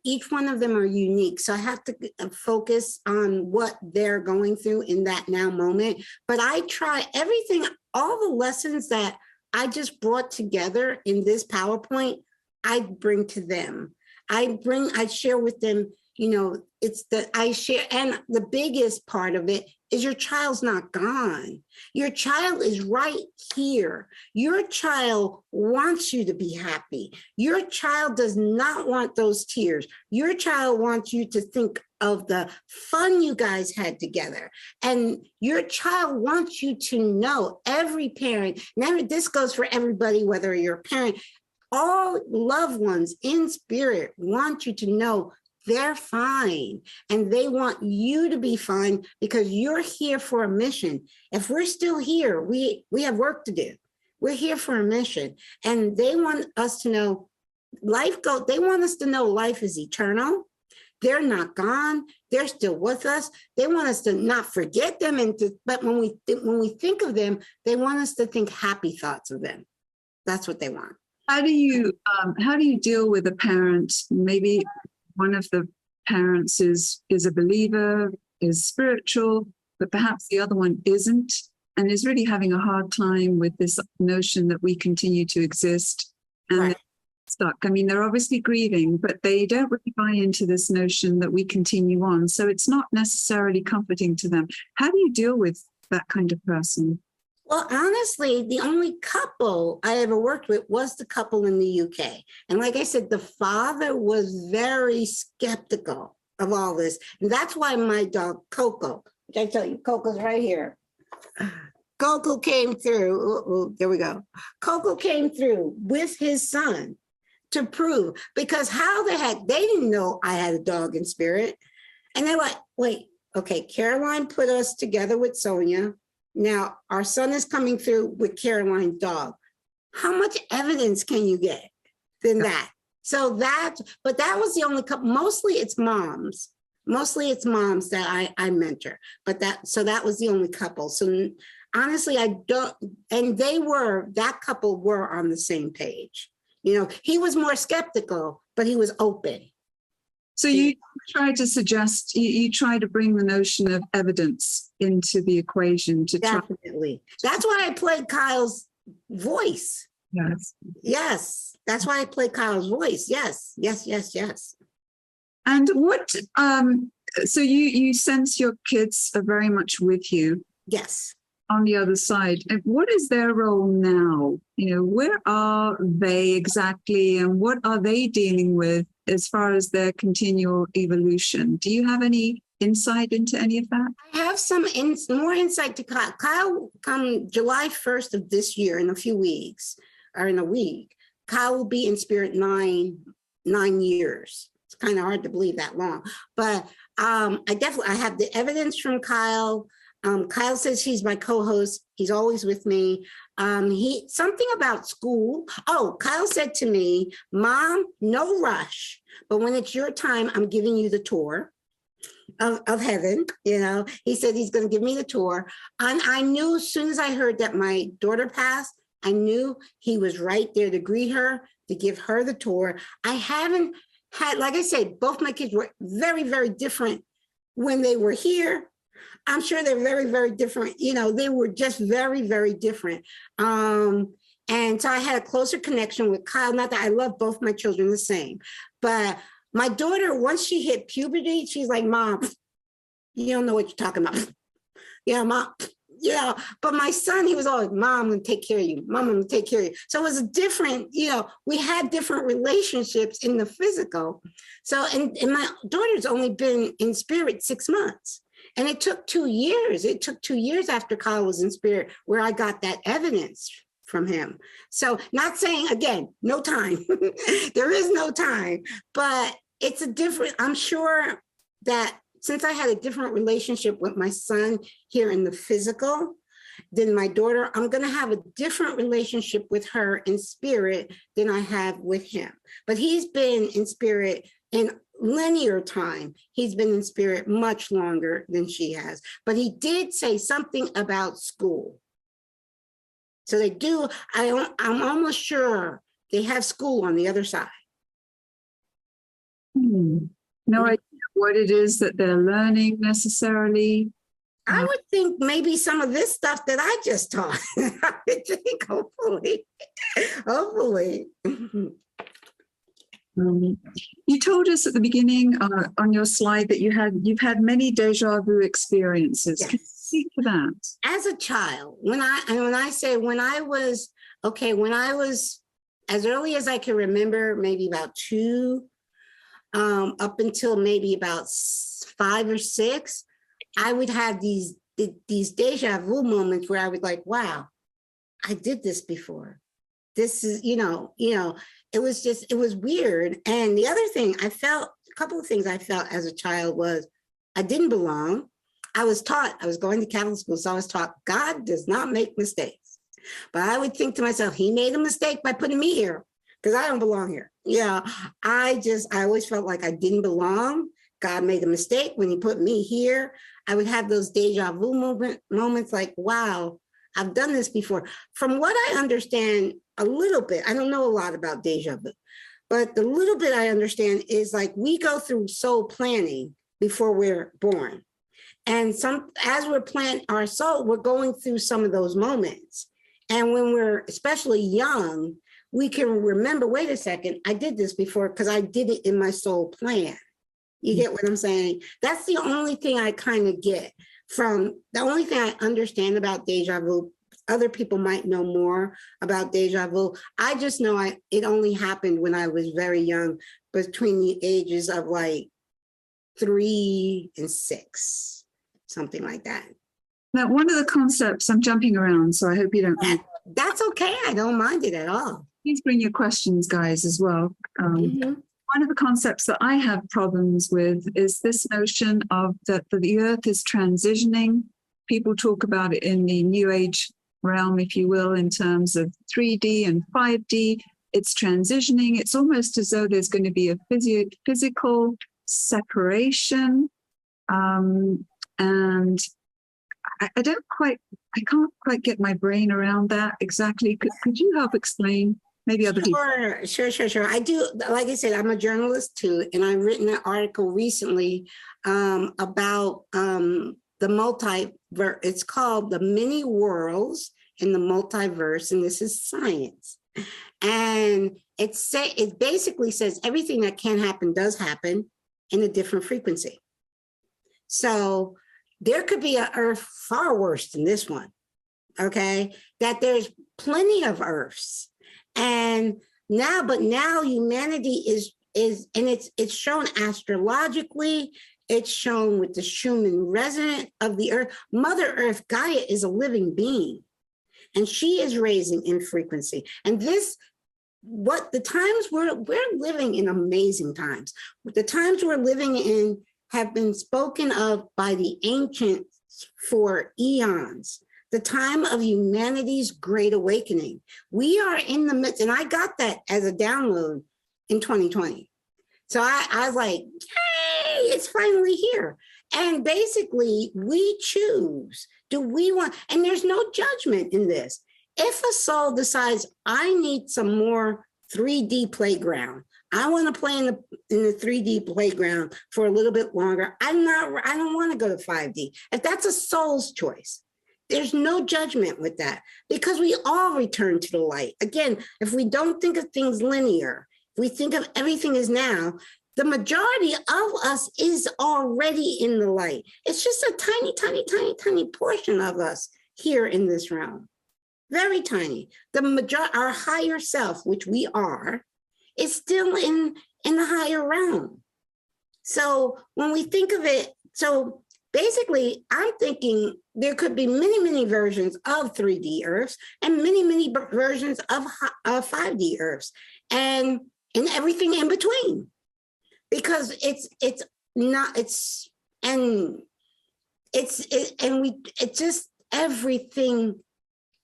Speaker 2: each one of them are unique. So I have to focus on what they're going through in that now moment. But I try everything, all the lessons that I just brought together in this PowerPoint, I bring to them. I share with them, I share, and the biggest part of it is your child's not gone. Your child is right here. Your child wants you to be happy. Your child does not want those tears. Your child wants you to think of the fun you guys had together. And your child wants you to know, every parent, this goes for everybody, whether you're a parent, all loved ones in spirit want you to know they're fine. And they want you to be fine because you're here for a mission. If we're still here, we have work to do. We're here for a mission. And they want us to know they want us to know life is eternal. They're not gone. They're still with us. They want us to not forget them. But when we think of them, they want us to think happy thoughts of them. That's what they want.
Speaker 1: How do you deal with a parent? Maybe one of the parents is a believer, is spiritual, but perhaps the other one isn't, and is really having a hard time with this notion that we continue to exist and
Speaker 2: Right.
Speaker 1: they're stuck. I mean, they're obviously grieving, but they don't really buy into this notion that we continue on. So it's not necessarily comforting to them. How do you deal with that kind of person?
Speaker 2: Well, honestly, the only couple I ever worked with was the couple in the UK. And like I said, the father was very skeptical of all this. And that's why my dog, Coco, which I tell you, Coco's right here. Coco came through. There we go. Coco came through with his son to prove, because how the heck, they didn't know I had a dog in spirit. And they're like, wait, okay, Caroline put us together with Sonia. Now our son is coming through with Caroline's dog. How much evidence can you get than that? But that was the only couple. Mostly it's moms that I mentor, that was the only couple. So honestly, that couple were on the same page. You know, he was more skeptical, but he was open.
Speaker 1: So you try to suggest, you try to bring the notion of evidence into the equation to try.
Speaker 2: Definitely. That's why I played Kyle's voice.
Speaker 1: Yes.
Speaker 2: Yes. That's why I played Kyle's voice. Yes.
Speaker 1: And what, so you sense your kids are very much with you.
Speaker 2: Yes.
Speaker 1: On the other side. And what is their role now? You know, where are they exactly, and what are they dealing with as far as their continual evolution? Do you have any insight into any of that?
Speaker 2: I have some more insight to Kyle. Kyle, come July 1st of this year, in a few weeks, or in a week, Kyle will be in spirit 9 years. It's kind of hard to believe that long, but I have the evidence from Kyle. Kyle says he's my co-host. He's always with me. Something about school. Oh, Kyle said to me, Mom, no rush, but when it's your time, I'm giving you the tour of heaven. You know, he said he's going to give me the tour. And I knew as soon as I heard that my daughter passed, I knew he was right there to greet her, to give her the tour. I haven't had, like I said, both my kids were very, very different when they were here. I'm sure they're very, very different. You know, they were just very, very different. And so I had a closer connection with Kyle. Not that I love both my children the same, but my daughter, once she hit puberty, she's like, Mom, you don't know what you're talking about. Yeah, Mom. Yeah, but my son, he was always, Mom, I'm going to take care of you. Mom, I'm going to take care of you. So it was a different, you know, we had different relationships in the physical. So, and my daughter's only been in spirit 6 months. And it took 2 years. It took 2 years after Kyle was in spirit where I got that evidence from him. So not saying, again, no time. There is no time, but it's a different, I'm sure that since I had a different relationship with my son here in the physical than my daughter, I'm going to have a different relationship with her in spirit than I have with him. But he's been in spirit in linear time. He's been in spirit much longer than she has. But he did say something about school. So they do, I'm almost sure they have school on the other side.
Speaker 1: No idea what it is that they're learning necessarily.
Speaker 2: I would think maybe some of this stuff that I just taught. I would think, hopefully.
Speaker 1: You told us at the beginning on your slide that you've had many deja vu experiences.
Speaker 2: Yes.
Speaker 1: Can you speak to that?
Speaker 2: As a child, when I was as early as I can remember, maybe about 2, up until maybe about 5 or 6, I would have these deja vu moments where I was like, wow, I did this before. This is, it was weird. And the other thing, I felt couple of things I felt as a child was I didn't belong. I was going to Catholic school, so I was taught God does not make mistakes. But I would think to myself, he made a mistake by putting me here because I don't belong here. Yeah, I always felt like I didn't belong. God made a mistake when he put me here. I would have those deja vu moments like, wow, I've done this before. From what I understand a little bit, I don't know a lot about deja vu, but the little bit I understand is like we go through soul planning before we're born. And as we're planning our soul, we're going through some of those moments. And when we're especially young, we can remember, wait a second, I did this before because I did it in my soul plan. You get what I'm saying? That's the only thing I kind of get from, the only thing I understand about deja vu. Other people might know more about deja vu. I just know it only happened when I was very young, between the ages of like 3 and 6, something like that.
Speaker 1: Now, one of the concepts, I'm jumping around, so I hope you don't mind.
Speaker 2: That's okay. I don't mind it at all.
Speaker 1: Please bring your questions, guys, as well. One of the concepts that I have problems with is this notion of that the earth is transitioning. People talk about it in the New Age realm, if you will, in terms of 3D and 5D. It's transitioning. It's almost as though there's going to be a physical separation. And I can't quite get my brain around that exactly. Could you help explain? Maybe other people.
Speaker 2: Sure. I do. Like I said, I'm a journalist too, and I've written an article recently about the multiverse. It's called The Many Worlds in the Multiverse, and this is science. And it basically says everything that can happen does happen in a different frequency. So there could be an Earth far worse than this one. Okay, that there's plenty of Earths. And now humanity is and it's shown astrologically, it's shown with the Schumann resonance of the earth. Mother Earth, Gaia, is a living being, and she is raising in frequency. And the times we're living in amazing times. The times we're living in have been spoken of by the ancients for eons. The time of humanity's great awakening. We are in the midst, and I got that as a download in 2020. So I was like, yay, it's finally here. And basically, we choose, do we want, and there's no judgment in this. If a soul decides, I need some more 3D playground, I want to play in the 3D playground for a little bit longer, I don't want to go to 5D. If that's a soul's choice, there's no judgment with that, because we all return to the light. Again, if we don't think of things linear, if we think of everything as now, the majority of us is already in the light. It's just a tiny portion of us here in this realm. Very tiny. Our higher self, which we are, is still in the higher realm. So when we think of it, so basically, I'm thinking there could be many versions of 3D Earths and many versions of 5D Earths and everything in between, because it's just everything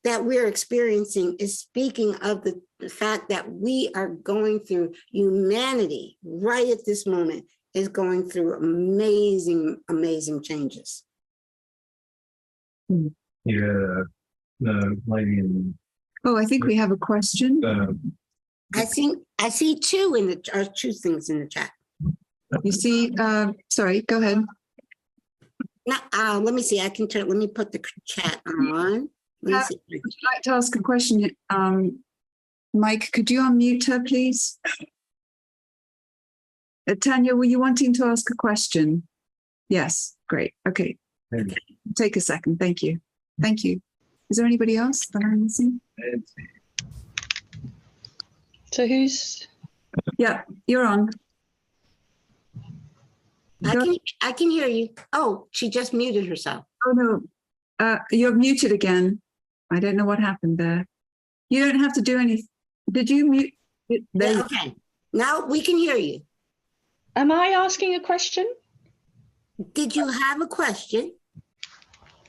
Speaker 2: that we're experiencing is speaking of the fact that we are going through, humanity right at this moment is going through amazing changes.
Speaker 5: Yeah, the lady in.
Speaker 1: Oh, I think we have a question.
Speaker 2: I see two things in the chat.
Speaker 1: You see, sorry, go ahead.
Speaker 2: Now, let me see. Let me put the chat on. Let me see.
Speaker 1: Would you like to ask a question? Mike, could you unmute her, please? Tanya, were you wanting to ask a question? Yes, great. Okay. Take a second. Thank you. Thank you. Is there anybody else that I'm missing?
Speaker 6: So who's?
Speaker 1: Yeah, you're on.
Speaker 2: I can hear you. Oh, she just muted herself.
Speaker 1: Oh, no. You're muted again. I don't know what happened there. You don't have to do anything. Did you mute?
Speaker 2: Yeah, okay. Now we can hear you.
Speaker 6: Am I asking a question?
Speaker 2: Did you have a question?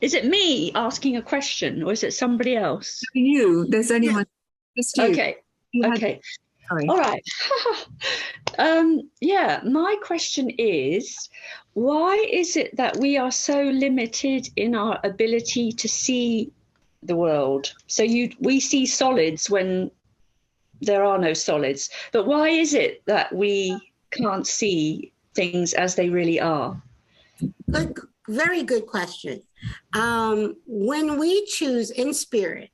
Speaker 6: Is it me asking a question, or is it somebody else?
Speaker 1: You, there's only one, just you.
Speaker 6: Okay.
Speaker 1: You had-
Speaker 6: Okay.
Speaker 1: sorry.
Speaker 6: All right. Yeah, my question is, why is it that we are so limited in our ability to see the world? So we see solids when there are no solids, but why is it that we can't see things as they really are?
Speaker 2: Good, very good question. When we choose in spirit,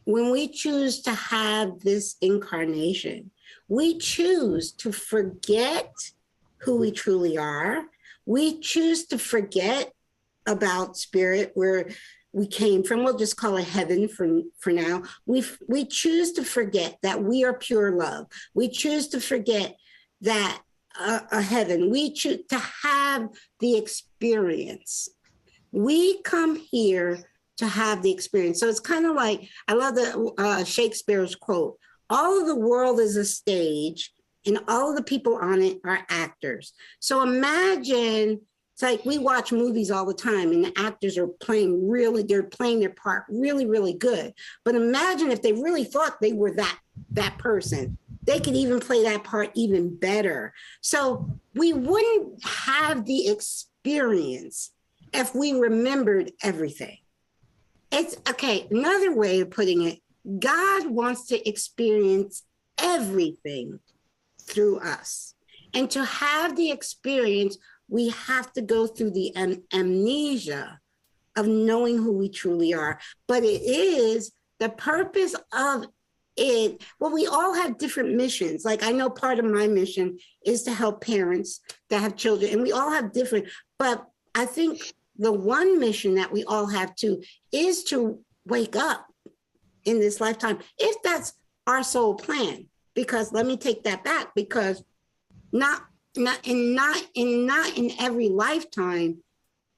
Speaker 2: when we choose to have this incarnation, we choose to forget who we truly are. We choose to forget about spirit, where we came from. We'll just call it heaven for now. We choose to forget that we are pure love. We choose to forget that a heaven. We choose to have the experience. We come here to have the experience. So it's kind of like, I love the Shakespeare's quote, all of the world is a stage and all of the people on it are actors. So imagine, it's like we watch movies all the time and the actors are they're playing their part really, really good. But imagine if they really thought they were that person. They could even play that part even better. So we wouldn't have the experience if we remembered everything. It's okay. Another way of putting it, God wants to experience everything through us. And to have the experience, we have to go through the amnesia of knowing who we truly are. But it is the purpose of it. Well, we all have different missions. Like I know part of my mission is to help parents that have children, and we all have different, but I think the one mission that we all have to is to wake up in this lifetime, if that's our soul plan. Because let me take that back, because not in every lifetime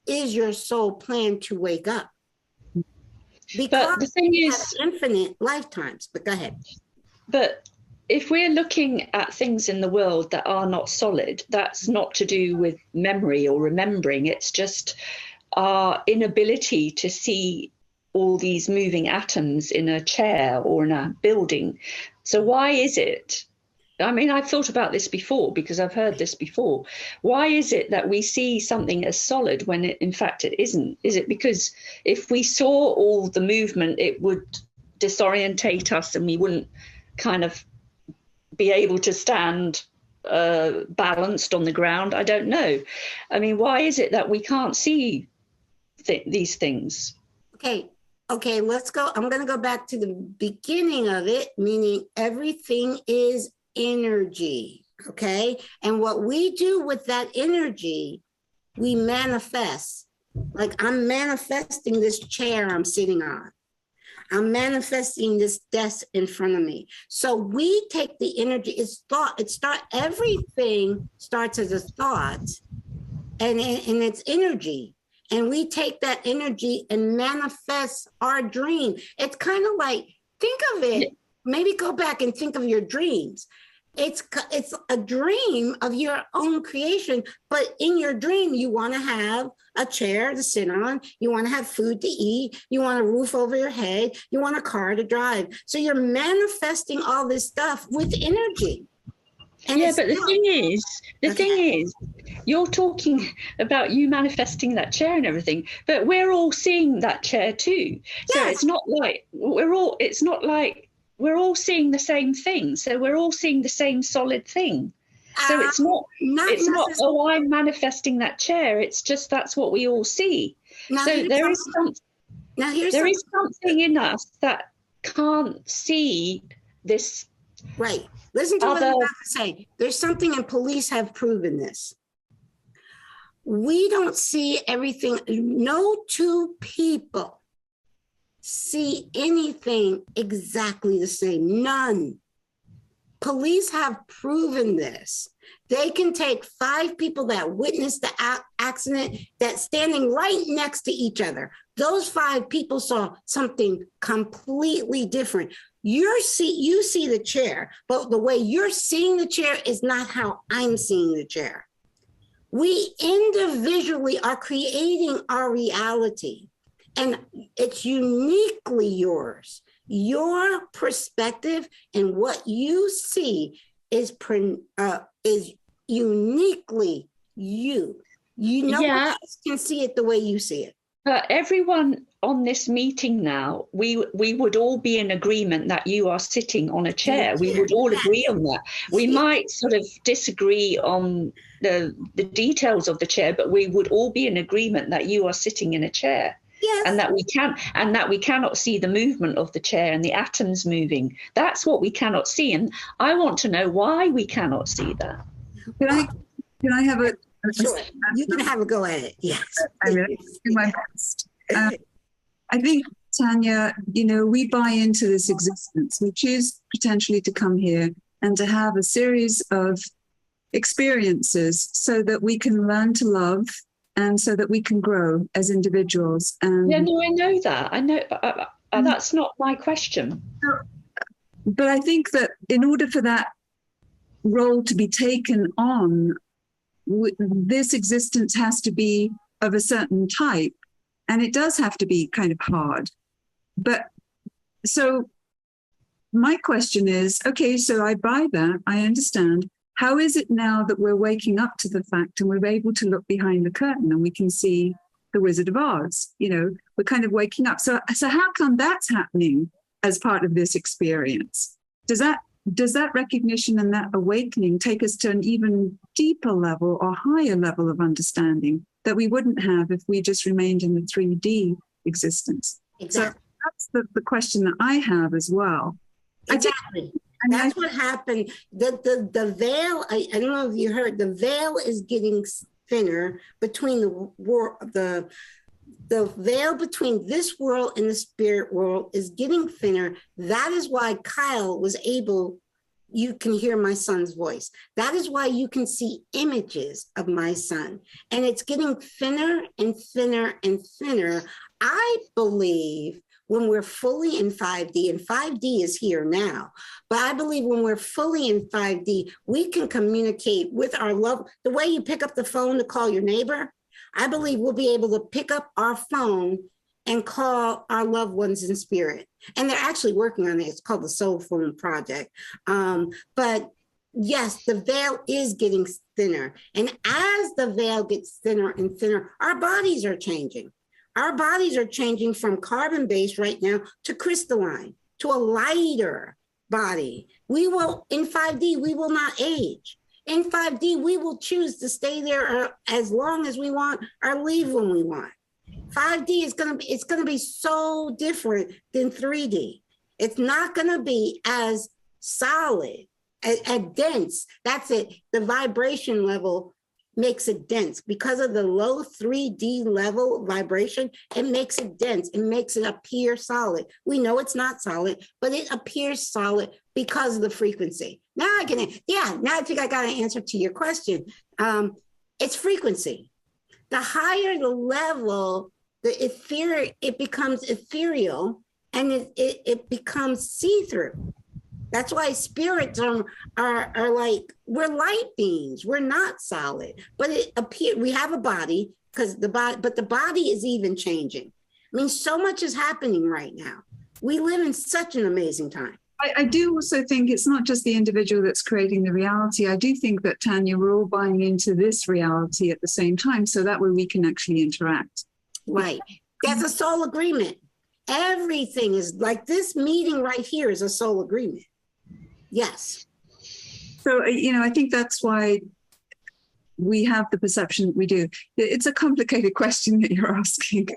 Speaker 2: is your soul plan to wake up. Because
Speaker 6: But the thing is,
Speaker 2: infinite lifetimes. But go ahead.
Speaker 6: but if we're looking at things in the world that are not solid, that's not to do with memory or remembering. It's just our inability to see all these moving atoms in a chair or in a building. So why is it? I mean, I've thought about this before because I've heard this before. Why is it that we see something as solid when in fact it isn't? Is it because if we saw all the movement, it would disorientate us and we wouldn't kind of be able to stand balanced on the ground? I don't know. I mean, why is it that we can't see these things?
Speaker 2: Okay, let's go. I'm going to go back to the beginning of it, meaning everything is energy, okay? And what we do with that energy, we manifest. Like I'm manifesting this chair I'm sitting on. I'm manifesting this desk in front of me. So we take the energy, it's thought, everything starts as a thought and it's energy. And we take that energy and manifest our dream. It's kind of like, think of it, maybe go back and think of your dreams. It's a dream of your own creation, but in your dream, you want to have a chair to sit on, you want to have food to eat, you want a roof over your head, you want a car to drive. So you're manifesting all this stuff with energy. And
Speaker 6: yeah, but the thing is, you're talking about you manifesting that chair and everything, but we're all seeing that chair too. So
Speaker 2: Yes.
Speaker 6: it's not like we're all seeing the same thing. So we're all seeing the same solid thing. So it's not, oh, I'm manifesting that chair. It's just, that's what we all see.
Speaker 2: Now,
Speaker 6: so there is something in us that can't see this.
Speaker 2: Right. Listen to what I'm about to say. There's something, and police have proven this. We don't see everything. No two people see anything exactly the same. None. Police have proven this. They can take 5 people that witnessed the accident that's standing right next to each other. Those 5 people saw something completely different. You see the chair, but the way you're seeing the chair is not how I'm seeing the chair. We individually are creating our reality, and it's uniquely yours. Your perspective and what you see is uniquely you. No one else can see it the way you see it.
Speaker 6: Everyone on this meeting now, we would all be in agreement that you are sitting on a chair. We would all agree on that. We might sort of disagree on the details of the chair, but we would all be in agreement that you are sitting in a chair. Yes. And that we cannot see the movement of the chair and the atoms moving. That's what we cannot see. And I want to know why we cannot see that.
Speaker 1: Can I have a
Speaker 2: sure. You can have a go at it. Yes.
Speaker 1: I'm going to do my best. I think, Tanya, we buy into this existence. We choose potentially to come here and to have a series of experiences so that we can learn to love and so that we can grow as individuals. And
Speaker 6: I know that. I know. That's not my question.
Speaker 1: But I think that in order for that role to be taken on, this existence has to be of a certain type, and it does have to be kind of hard. But so my question is, okay, so I buy that, I understand. How is it now that we're waking up to the fact and we're able to look behind the curtain and we can see the Wizard of Oz? We're kind of waking up. So how come that's happening as part of this experience? Does that recognition and that awakening take us to an even deeper level or higher level of understanding that we wouldn't have if we just remained in the 3D existence?
Speaker 2: Exactly.
Speaker 1: So that's the question that I have as well.
Speaker 2: Exactly. That's what happened. The veil, I don't know if you heard, the veil is getting thinner between the veil between this world and the spirit world is getting thinner. That is why Kyle was able, you can hear my son's voice. That is why you can see images of my son. And it's getting thinner and thinner and thinner. I believe when we're fully in 5D, and 5D is here now, but I believe when we're fully in 5D, we can communicate with our love. The way you pick up the phone to call your neighbor, I believe we'll be able to pick up our phone and call our loved ones in spirit. And they're actually working on it. It's called the Soul Phone Project. But yes, the veil is getting thinner. And as the veil gets thinner and thinner, our bodies are changing. Our bodies are changing from carbon-based right now to crystalline, to a lighter body. We will, in 5D, we will not age. In 5D, we will choose to stay there as long as we want or leave when we want. 5D is it's gonna be so different than 3D. It's not gonna be as solid, as dense. That's it. The vibration level makes it dense. Because of the low 3D level vibration, it makes it dense. It makes it appear solid. We know it's not solid, but it appears solid because of the frequency. Now I think I got an answer to your question. It's frequency. The higher the level, it becomes ethereal and it becomes see-through. That's why spirits are like, we're light beings. We're not solid, but we have a body but the body is even changing. I mean, so much is happening right now. We live in such an amazing time.
Speaker 1: I do also think it's not just the individual that's creating the reality. I do think that, Tanya, we're all buying into this reality at the same time, so that way we can actually interact.
Speaker 2: Right. That's a soul agreement. Everything is like this meeting right here is a soul agreement. Yes.
Speaker 1: So, I think that's why we have the perception that we do. It's a complicated question that you're asking.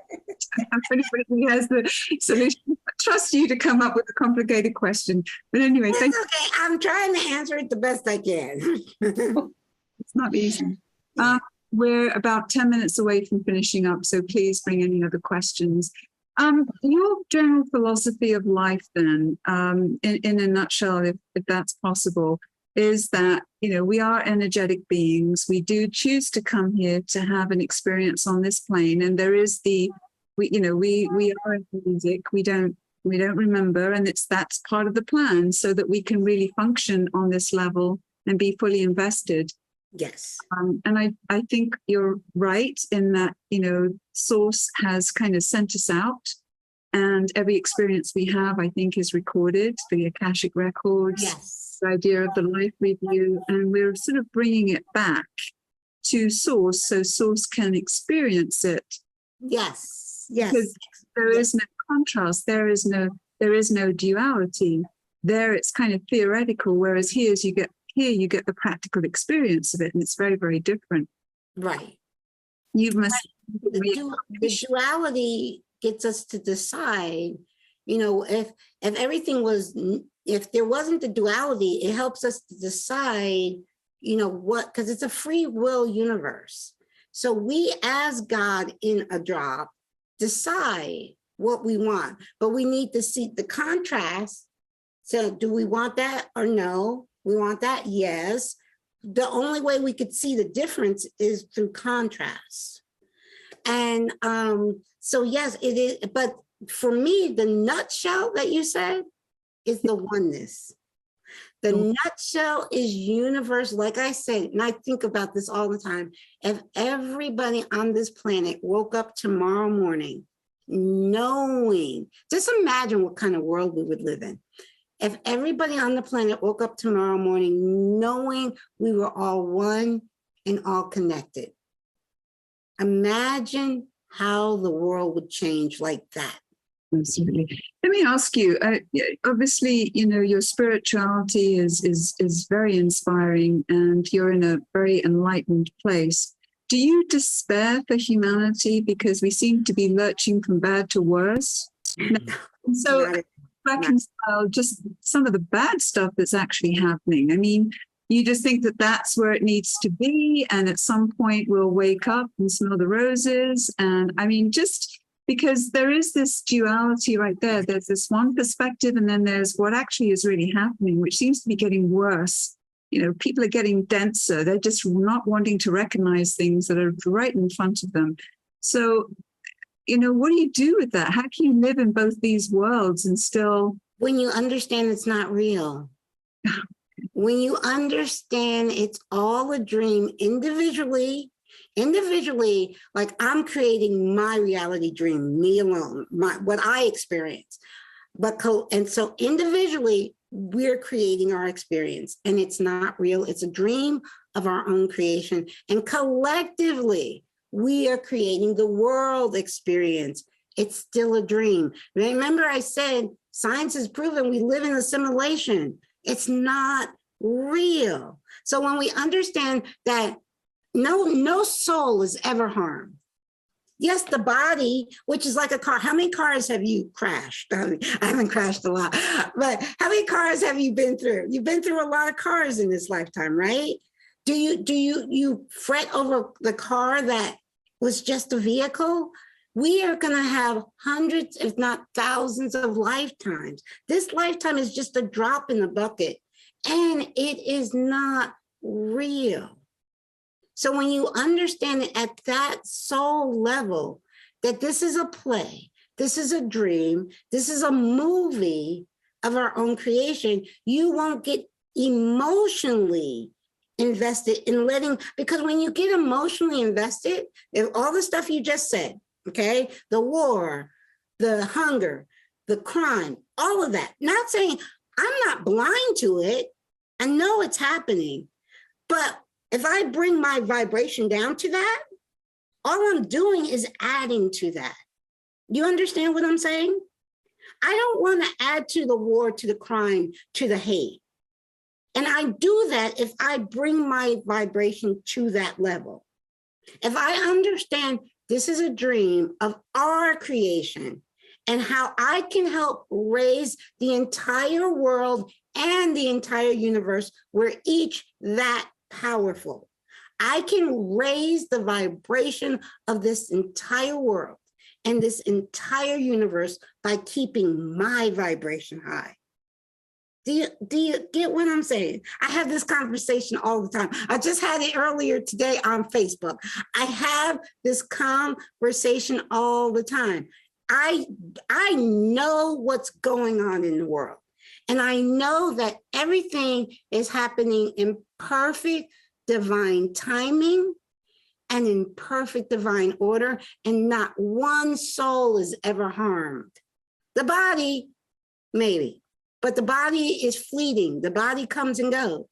Speaker 1: Everybody has the solution. I trust you to come up with a complicated question. But anyway,
Speaker 2: okay. I'm trying to answer it the best I can.
Speaker 1: It's not easy. We're about 10 minutes away from finishing up, so please bring any other questions. Your general philosophy of life, then, in a nutshell, if that's possible, is that, we are energetic beings. We do choose to come here to have an experience on this plane, and there is we are music. We don't remember, and that's part of the plan, so that we can really function on this level and be fully invested.
Speaker 2: Yes.
Speaker 1: And I think you're right in that, Source has kind of sent us out, and every experience we have, I think, is recorded, the Akashic records,
Speaker 2: Yes.
Speaker 1: the idea of the life review, and we're sort of bringing it back to Source so Source can experience it.
Speaker 2: Yes. Yes.
Speaker 1: Because there is no contrast, there is no duality. There it's kind of theoretical, whereas here you get the practical experience of it, and it's very, very different.
Speaker 2: Right.
Speaker 1: You must.
Speaker 2: The duality gets us to decide, if there wasn't the duality, it helps us to decide, because it's a free will universe. So we, as God in a drop, decide what we want, but we need to see the contrast. So do we want that or no? We want that, yes. The only way we could see the difference is through contrast. And so yes, it is. But for me, the nutshell that you said is the oneness. The nutshell is universe. Like I said, and I think about this all the time. If everybody on this planet woke up tomorrow morning knowing, just imagine what kind of world we would live in. If everybody on the planet woke up tomorrow morning knowing we were all one and all connected. Imagine how the world would change like that.
Speaker 1: Absolutely. Let me ask you, obviously, your spirituality is very inspiring, and you're in a very enlightened place. Do you despair for humanity because we seem to be lurching from bad to worse? So reconcile just some of the bad stuff that's actually happening. I mean, you just think that that's where it needs to be, and at some point we'll wake up and smell the roses. And I mean, just because there is this duality right there. There's this one perspective, and then there's what actually is really happening, which seems to be getting worse. People are getting denser. They're just not wanting to recognize things that are right in front of them. So, what do you do with that? How can you live in both these worlds and still?
Speaker 2: When you understand it's not real. When you understand it's all a dream individually, like I'm creating my reality dream, me alone, what I experience. And so individually, we're creating our experience, and it's not real. It's a dream of our own creation. And collectively, we are creating the world experience. It's still a dream. Remember, I said science has proven we live in a simulation. It's not real. So when we understand that no soul is ever harmed. Yes, the body, which is like a car. How many cars have you crashed? I haven't crashed a lot, but how many cars have you been through? You've been through a lot of cars in this lifetime, right? Do you fret over the car that was just a vehicle? We are going to have hundreds, if not thousands of lifetimes. This lifetime is just a drop in the bucket, and it is not real. So when you understand it at that soul level, that this is a play, this is a dream, this is a movie of our own creation, you won't get emotionally invested in because when you get emotionally invested in all the stuff you just said, okay, the war, the hunger, the crime, all of that, not saying I'm not blind to it, I know it's happening, but if I bring my vibration down to that, all I'm doing is adding to that. You understand what I'm saying? I don't want to add to the war, to the crime, to the hate. And I do that if I bring my vibration to that level. If I understand this is a dream of our creation and how I can help raise the entire world and the entire universe, we're each that powerful. I can raise the vibration of this entire world and this entire universe by keeping my vibration high. Do you get what I'm saying? I have this conversation all the time. I just had it earlier today on Facebook. I have this conversation all the time. I know what's going on in the world. And I know that everything is happening in perfect divine timing and in perfect divine order, and not one soul is ever harmed. The body, maybe, but the body is fleeting. The body comes and goes.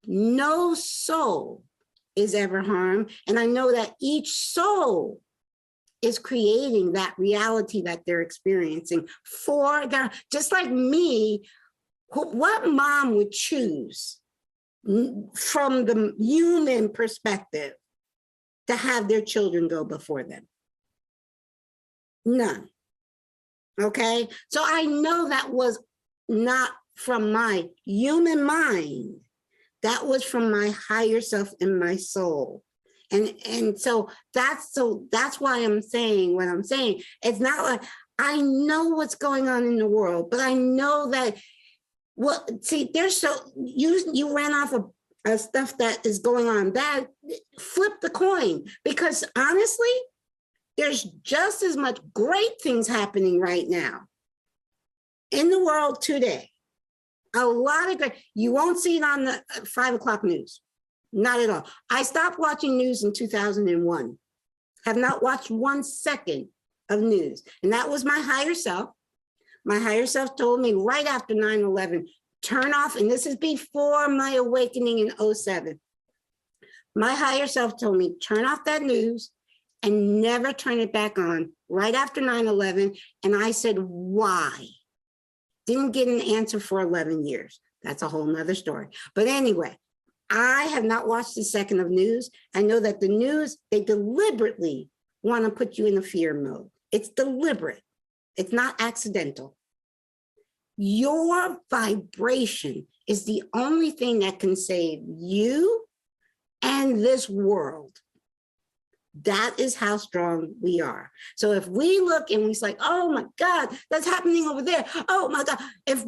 Speaker 2: No soul is ever harmed. And I know that each soul is creating that reality that they're experiencing for their, just like me. What mom would choose from the human perspective to have their children go before them? None. Okay, so I know that was not from my human mind. That was from my higher self and my soul. And so that's why I'm saying what I'm saying. It's not like I know what's going on in the world, but I know that, well, see, there's so you ran off of stuff that is going on. That flip the coin, because honestly, there's just as much great things happening right now in the world today. A lot of great, you won't see it on the 5 o'clock news. Not at all. I stopped watching news in 2001. Have not watched 1 second of news. And that was my higher self. My higher self told me right after 9/11, turn off, and this is before my awakening in 07. My higher self told me, turn off that news and never turn it back on right after 9/11. And I said, why? Didn't get an answer for 11 years. That's a whole nother story. But anyway, I have not watched a second of news. I know that the news, they deliberately want to put you in a fear mode. It's deliberate. It's not accidental. Your vibration is the only thing that can save you and this world. That is how strong we are. So if we look and we say, oh my God, that's happening over there. Oh my God. If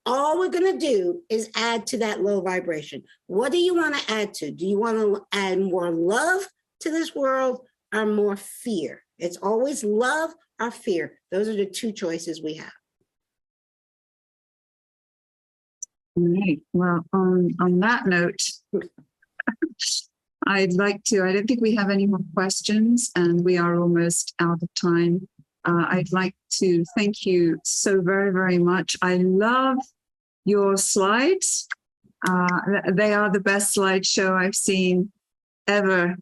Speaker 2: all we're going to do is add to that low vibration. What do you want to add to? Do you want to add more love to this world or more fear? It's always love or fear. Those are the two choices we have.
Speaker 1: All right. Well, on that note, I'd like to, I don't think we have any more questions, and we are almost out of time. I'd like to thank you so very, very much. I love your slides. They are the best slideshow I've seen ever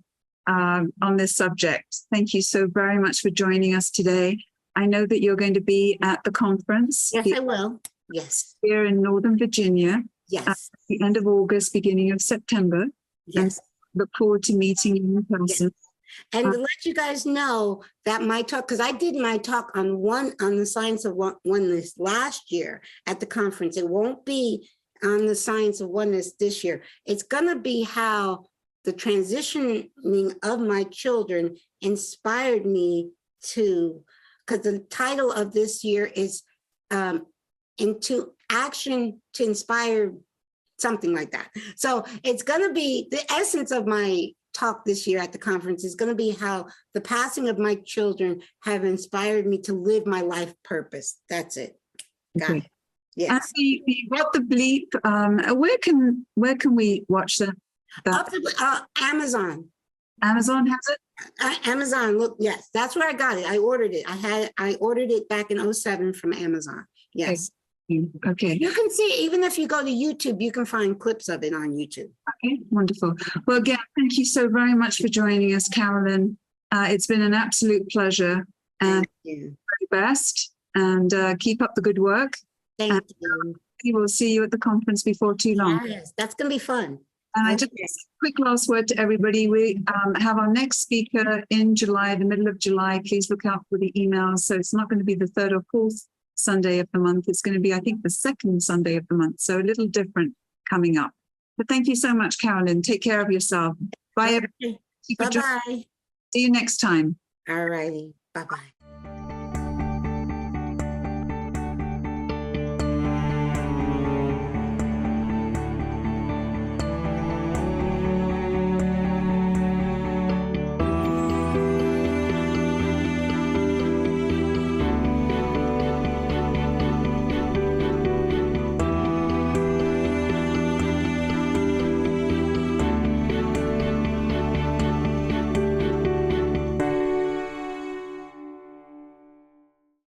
Speaker 1: on this subject. Thank you so very much for joining us today. I know that you're going to be at the conference.
Speaker 2: Yes, I will. Yes.
Speaker 1: Here in Northern Virginia.
Speaker 2: Yes.
Speaker 1: At the end of August, beginning of September.
Speaker 2: Yes.
Speaker 1: And look forward to meeting you in person.
Speaker 2: Yes. And to let you guys know that my talk, because I did my talk on the science of oneness last year at the conference. It won't be on the science of oneness this year. It's going to be how the transitioning of my children inspired me to, because the title of this year is into action to inspire, something like that. So it's going to be the essence of my talk this year at the conference is going to be how the passing of my children have inspired me to live my life purpose. That's it. Got it. Yes.
Speaker 1: What the bleep? Where can we watch that?
Speaker 2: Amazon.
Speaker 1: Amazon has it?
Speaker 2: Amazon. Look, yes, that's where I got it. I ordered it. I ordered it back in 07 from Amazon. Yes.
Speaker 1: Okay.
Speaker 2: You can see, even if you go to YouTube, you can find clips of it on YouTube.
Speaker 1: Okay, wonderful. Well, again, thank you so very much for joining us, Carolyn. It's been an absolute pleasure. And
Speaker 2: you.
Speaker 1: Very best. And keep up the good work.
Speaker 2: Thank you.
Speaker 1: We will see you at the conference before too long.
Speaker 2: Yes, that's going to be fun.
Speaker 1: And I just quick last word to everybody. We have our next speaker in July, the middle of July. Please look out for the emails. So it's not going to be the 3rd or 4th Sunday of the month. It's going to be, I think, the 2nd Sunday of the month. So a little different coming up. But thank you so much, Carolyn. Take care of yourself. Bye, everybody.
Speaker 2: Bye-bye.
Speaker 1: See you next time.
Speaker 2: All righty. Bye-bye.